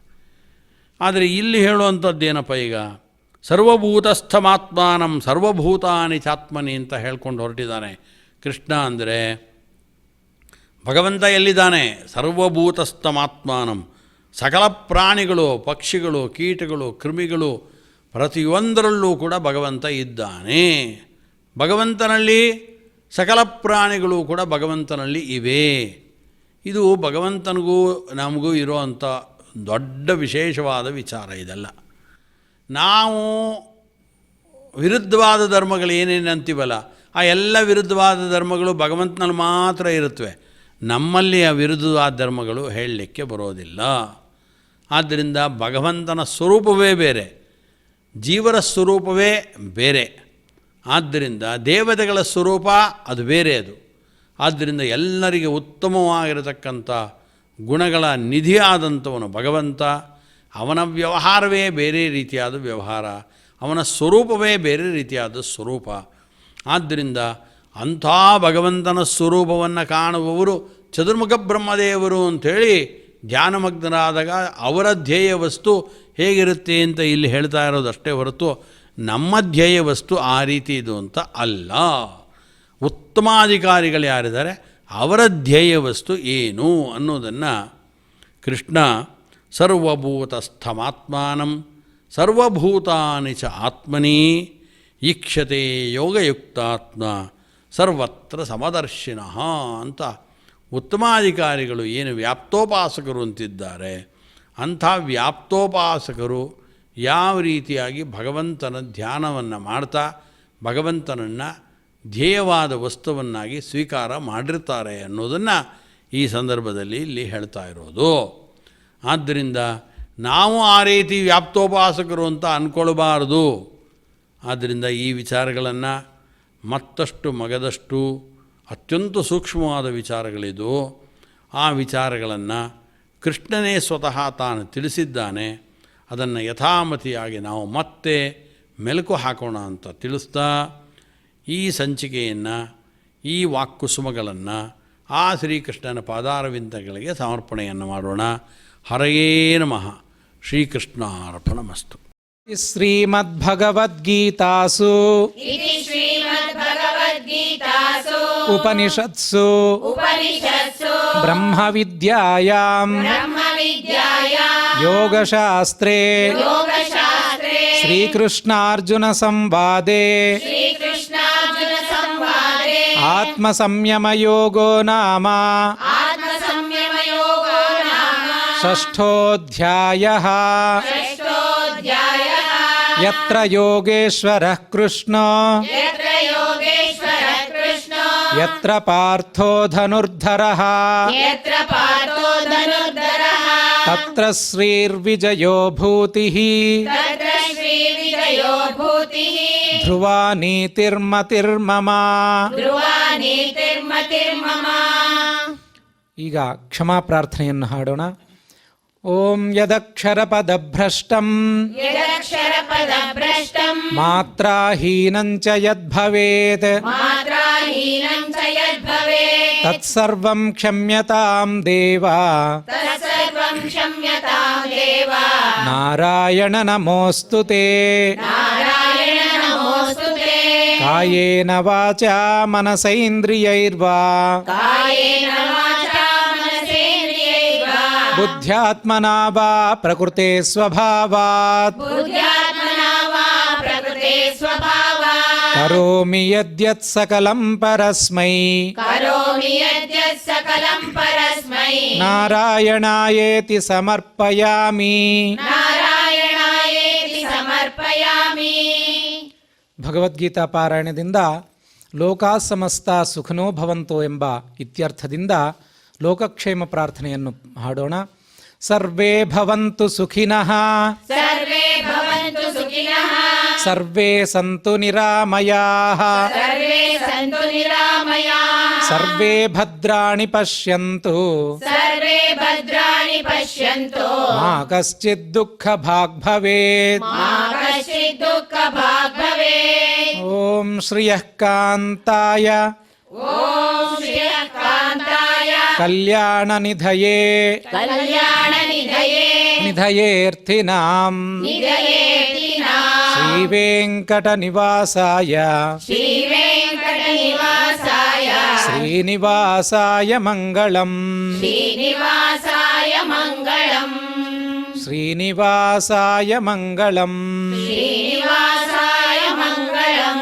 ಆದರೆ ಇಲ್ಲಿ ಹೇಳುವಂಥದ್ದೇನಪ್ಪ, ಈಗ ಸರ್ವಭೂತಸ್ಥಮಾತ್ಮಾನಂ ಸರ್ವಭೂತಾನಿ ಚಾತ್ಮನಿ ಅಂತ ಹೇಳ್ಕೊಂಡು ಹೊರಟಿದ್ದಾನೆ ಕೃಷ್ಣ. ಅಂದರೆ ಭಗವಂತ ಎಲ್ಲಿದ್ದಾನೆ? ಸರ್ವಭೂತಸ್ಥಮಾತ್ಮಾನಂ, ಸಕಲ ಪ್ರಾಣಿಗಳು, ಪಕ್ಷಿಗಳು, ಕೀಟಗಳು, ಕ್ರಿಮಿಗಳು ಪ್ರತಿಯೊಂದರಲ್ಲೂ ಕೂಡ ಭಗವಂತ ಇದ್ದಾನೆ. ಭಗವಂತನಲ್ಲಿ ಸಕಲ ಪ್ರಾಣಿಗಳು ಕೂಡ ಭಗವಂತನಲ್ಲಿ ಇವೆ. ಇದು ಭಗವಂತನಿಗೂ ನಮಗೂ ಇರೋವಂಥ ದೊಡ್ಡ ವಿಶೇಷವಾದ ವಿಚಾರ ಇದೆಲ್ಲ. ನಾವು ವಿರುದ್ಧವಾದ ಧರ್ಮಗಳು ಏನೇನು ಅಂತೀವಲ್ಲ, ಆ ಎಲ್ಲ ವಿರುದ್ಧವಾದ ಧರ್ಮಗಳು ಭಗವಂತನಲ್ಲಿ ಮಾತ್ರ ಇರುತ್ತವೆ. ನಮ್ಮಲ್ಲಿ ಆ ವಿರುದ್ಧವಾದ ಧರ್ಮಗಳು ಹೇಳಲಿಕ್ಕೆ ಬರೋದಿಲ್ಲ. ಆದ್ದರಿಂದ ಭಗವಂತನ ಸ್ವರೂಪವೇ ಬೇರೆ, ಜೀವರ ಸ್ವರೂಪವೇ ಬೇರೆ. ಆದ್ದರಿಂದ ದೇವತೆಗಳ ಸ್ವರೂಪ ಅದು ಬೇರೆ. ಅದು ಆದ್ದರಿಂದ ಎಲ್ಲರಿಗೆ ಉತ್ತಮವಾಗಿರತಕ್ಕಂಥ ಗುಣಗಳ ನಿಧಿಯಾದಂಥವನು ಭಗವಂತ. ಅವನ ವ್ಯವಹಾರವೇ ಬೇರೆ ರೀತಿಯಾದ ವ್ಯವಹಾರ, ಅವನ ಸ್ವರೂಪವೇ ಬೇರೆ ರೀತಿಯಾದ ಸ್ವರೂಪ. ಆದ್ದರಿಂದ ಅಂಥ ಭಗವಂತನ ಸ್ವರೂಪವನ್ನು ಕಾಣುವವರು ಚತುರ್ಮುಖ ಬ್ರಹ್ಮದೇವರು ಅಂಥೇಳಿ ಧ್ಯಾನಮಗ್ನರಾದಾಗ ಅವರ ಧ್ಯೇಯ ವಸ್ತು ಹೇಗಿರುತ್ತೆ ಅಂತ ಇಲ್ಲಿ ಹೇಳ್ತಾ ಇರೋದಷ್ಟೇ ಹೊರತು ನಮ್ಮ ಧ್ಯೇಯ ವಸ್ತು ಆ ರೀತಿ ಇದು ಅಂತ ಅಲ್ಲ. ಉತ್ತಮಾಧಿಕಾರಿಗಳು ಯಾರಿದ್ದಾರೆ ಅವರ ಧ್ಯೇಯ ವಸ್ತು ಏನು ಅನ್ನೋದನ್ನು ಕೃಷ್ಣ ಸರ್ವಭೂತಸ್ಥಮಾತ್ಮಾನಂ ಸರ್ವಭೂತಾನಿ ಚ ಆತ್ಮನಿ ಈಕ್ಷತೆ ಯೋಗಯುಕ್ತಾತ್ಮ ಸರ್ವತ್ರ ಸಮದರ್ಶಿನಃ ಅಂತ ಉತ್ತಮಾಧಿಕಾರಿಗಳು ಏನು ವ್ಯಾಪ್ತೋಪಾಸಕರು ಅಂತಿದ್ದಾರೆ, ಅಂಥ ವ್ಯಾಪ್ತೋಪಾಸಕರು ಯಾವ ರೀತಿಯಾಗಿ ಭಗವಂತನ ಧ್ಯಾನವನ್ನು ಮಾಡ್ತಾ ಭಗವಂತನನ್ನು ಧ್ಯೇಯವಾದ ವಸ್ತುವನ್ನಾಗಿ ಸ್ವೀಕಾರ ಮಾಡಿರ್ತಾರೆ ಅನ್ನೋದನ್ನು ಈ ಸಂದರ್ಭದಲ್ಲಿ ಇಲ್ಲಿ ಹೇಳ್ತಾ ಇರೋದು. ಆದ್ದರಿಂದ ನಾವು ಆ ರೀತಿ ವ್ಯಾಪ್ತೋಪಾಸಕರು ಅಂತ ಅಂದ್ಕೊಳ್ಬಾರ್ದು. ಆದ್ದರಿಂದ ಈ ವಿಚಾರಗಳನ್ನು ಮತ್ತಷ್ಟು ಮಗದಷ್ಟು ಅತ್ಯಂತ ಸೂಕ್ಷ್ಮವಾದ ವಿಚಾರಗಳಿದು. ಆ ವಿಚಾರಗಳನ್ನು ಕೃಷ್ಣನೇ ಸ್ವತಃ ತಾನು ತಿಳಿಸಿದ್ದಾನೆ. ಅದನ್ನು ಯಥಾಮತಿಯಾಗಿ ನಾವು ಮತ್ತೆ ಮೆಲುಕು ಹಾಕೋಣ ಅಂತ ತಿಳಿಸ್ತಾ ಈ ಸಂಚಿಕೆಯನ್ನು, ಈ ವಾಕ್ಕುಸುಮಗಳನ್ನು ಆ ಶ್ರೀಕೃಷ್ಣನ ಪಾದಾರವಿಂದಗಳಿಗೆ ಸಮರ್ಪಣೆಯನ್ನು ಮಾಡೋಣ. ಹರಯೇ ನಮಃ. ಶ್ರೀಕೃಷ್ಣಾರ್ಪಣಮಸ್ತು. ಶ್ರೀಮದ್ಭಗವದ್ಗೀತಾಸು इति श्रीमद्भगवद्गीतासु ಉಪನಿಷತ್ಸು ಬ್ರಹ್ಮವಿದ್ಯಾಯಾಂ ಯೋಗಶಾಸ್ತ್ರೇ ಶ್ರೀಕೃಷ್ಣಾರ್ಜುನ ಸಂವಾದೇ ಆತ್ಮಸಂಯಮಯೋಗೋ ನಾಮ ಷಷ್ಠೋಧ್ಯಾಯಃ. ಯತ್ರ ಯೋಗೇಶ್ವರಃ ಕೃಷ್ಣೋ ಯತ್ರ ಪಾರ್ಥೋ ಧನುರ್ಧರಃ. తత్ర శ్రీర్విజయో భూతిః తత్ర శ్రీవిజయో భూతిః ధ్రువా నీతిర్మతిర్మమ. ಧ್ರುವ ನೀತಿರ್ಮತಿರ್ಮಮ. ಈಗ ಕ್ಷಮಾ ಪ್ರಾರ್ಥನೆಯನ್ನು ಹಾಡೋಣ. ಓಂ ಯದಕ್ಷರಪದಭ್ರಷ್ಟಂ ಯದಕ್ಷರಪದಭ್ರಷ್ಟಂ ಮಾತ್ರಾಹೀನಂ ಚ ಯದ್ಭವೇತ್ ಮಾತ್ರಾಹೀನಂ ಚ ಯದ್ಭವೇತ್ ತತ್ಸರ್ವಂ ಕ್ಷಮ್ಯತಾಂ ದೇವ. ತತ್ಸರ್ವಂ ಕ್ಷಮ್ಯತಾಂ ದೇವ. ನಾರಾಯಣ ನಮೋಸ್ತುತೆ. ನಾರಾಯಣ ನಮೋಸ್ತುತೆ. ಕಾಯೇನ ವಾಚಾ ಮನಸೈಂದ್ರಿಯೈರ್ವಾ ಕಾಯೇನ ವಾಚಾ ಮನಸೇಂದ್ರಿಯೈರ್ವ ಬುದ್ಧ್ಯಾತ್ಮನಾ ವಾ ಪ್ರಕೃತೆ ಸ್ವಭಾವಾತ್ ಬುದ್ಧ್ಯಾತ್ಮನಾ ವಾ ಪ್ರಕೃತೆ ಸ್ವಭಾವಾತ್ ಕರೋಮಿ ಯದ್ಯತ್ ಸಕಲಂ ಪರಸ್ಮೈ ಕರೋಮಿ ಯದ್ಯತ್ ಸಕಲಂ ಪರಸ್ಮೈ ನಾರಾಯಣಾಯೇತಿ ಸಮರ್ಪಯಾಮಿ. ನಾರಾಯಣಾಯೇತಿ ಸಮರ್ಪಯಾಮಿ. ಭಗವದ್ಗೀತಾ ಪಾರಾಯಣದಿಂದ ಲೋಕಾ ಸಮಸ್ತ ಸುಖನೋ ಭವಂತೋ ಎಂಬ ಇತ್ಯರ್ಥದಿಂದ ಲೋಕಕ್ಷೇಮ ಪ್ರಾರ್ಥನೆಯನ್ನು ಹಾಡೋಣ. ಸರ್ವೇ ಭವಂತು ಸುಖಿನಃ ಸರ್ವೇ ಭವಂತು ಸುಖಿನಃ ಸರ್ವೇ ಸಂತು ನಿರಾಮಯಾಃ ಸರ್ವೇ ಸಂತು ನಿರಾಮಯಾಃ ಸರ್ವೇ ಭದ್ರಾಣಿ ಪಶ್ಯಂತು ಸರ್ವೇ ಭದ್ರಾಣಿ ಪಶ್ಯಂತು ಮಾ ಕಶ್ಚಿತ್ ದುಃಖ ಭಾಗ್ ಭವೇತ್. ಮಾ ಕಶ್ಚಿತ್ ದುಃಖ ಭಾಗ್ ಭವೇತ್. ಓಂ ಶ್ರಿಯಃ ಕಾಂತಾಯ ಓಂ ಶ್ರಿಯಃ ಕಾಂತಾಯ ಕಲ್ಯಾಣ ನಿಧಯೇ ಕಲ್ಯಾಣ ನಿಧಯೇ ನಿಧಯೇರ್ಥಿನಾಂ ನಿಧಯೇತಿನಾಂ ಶ್ರೀ ವೆಂಕಟ ನಿವಾಸಾಯ ಶ್ರೀ ವೆಂಕಟ ನಿವಾಸಾಯ ಶ್ರೀನಿವಾಸಾಯ ಮಂಗಳಂ. ಶ್ರೀನಿವಾಸಾಯ ಮಂಗಳಂ. ಶ್ರೀನಿವಾಸಾಯ ಮಂಗಳಂ. ಶ್ರೀನಿವಾಸಾಯ ಮಂಗಳಂ.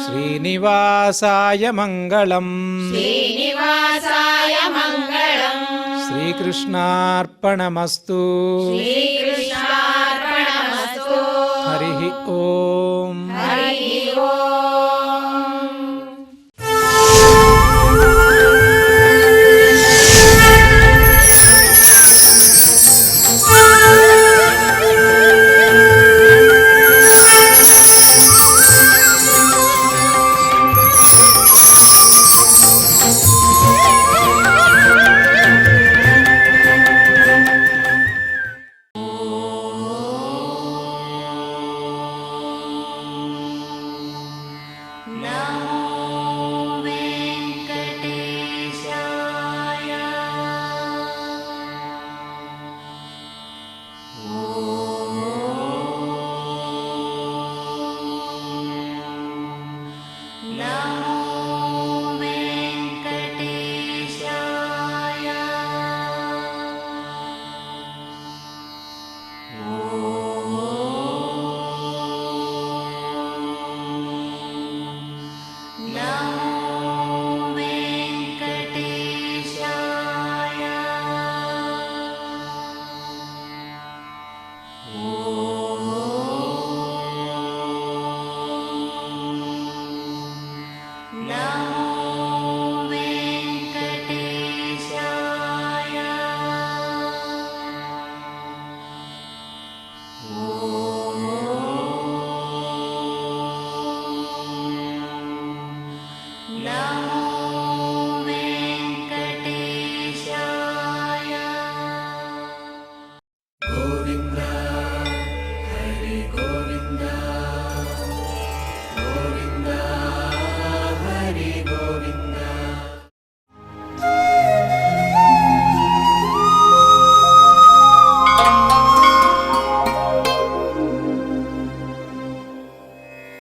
ಶ್ರೀನಿವಾಸಾಯ ಮಂಗಳಂ. ಶ್ರೀನಿವಾಸಾಯ ಮಂಗಳಂ. ಶ್ರೀಕೃಷ್ಣಾರ್ಪಣಮಸ್ತು. ಶ್ರೀಕೃಷ್ಣಾರ್ಪಣಮಸ್ತು. ಹರಿ ಓಂ.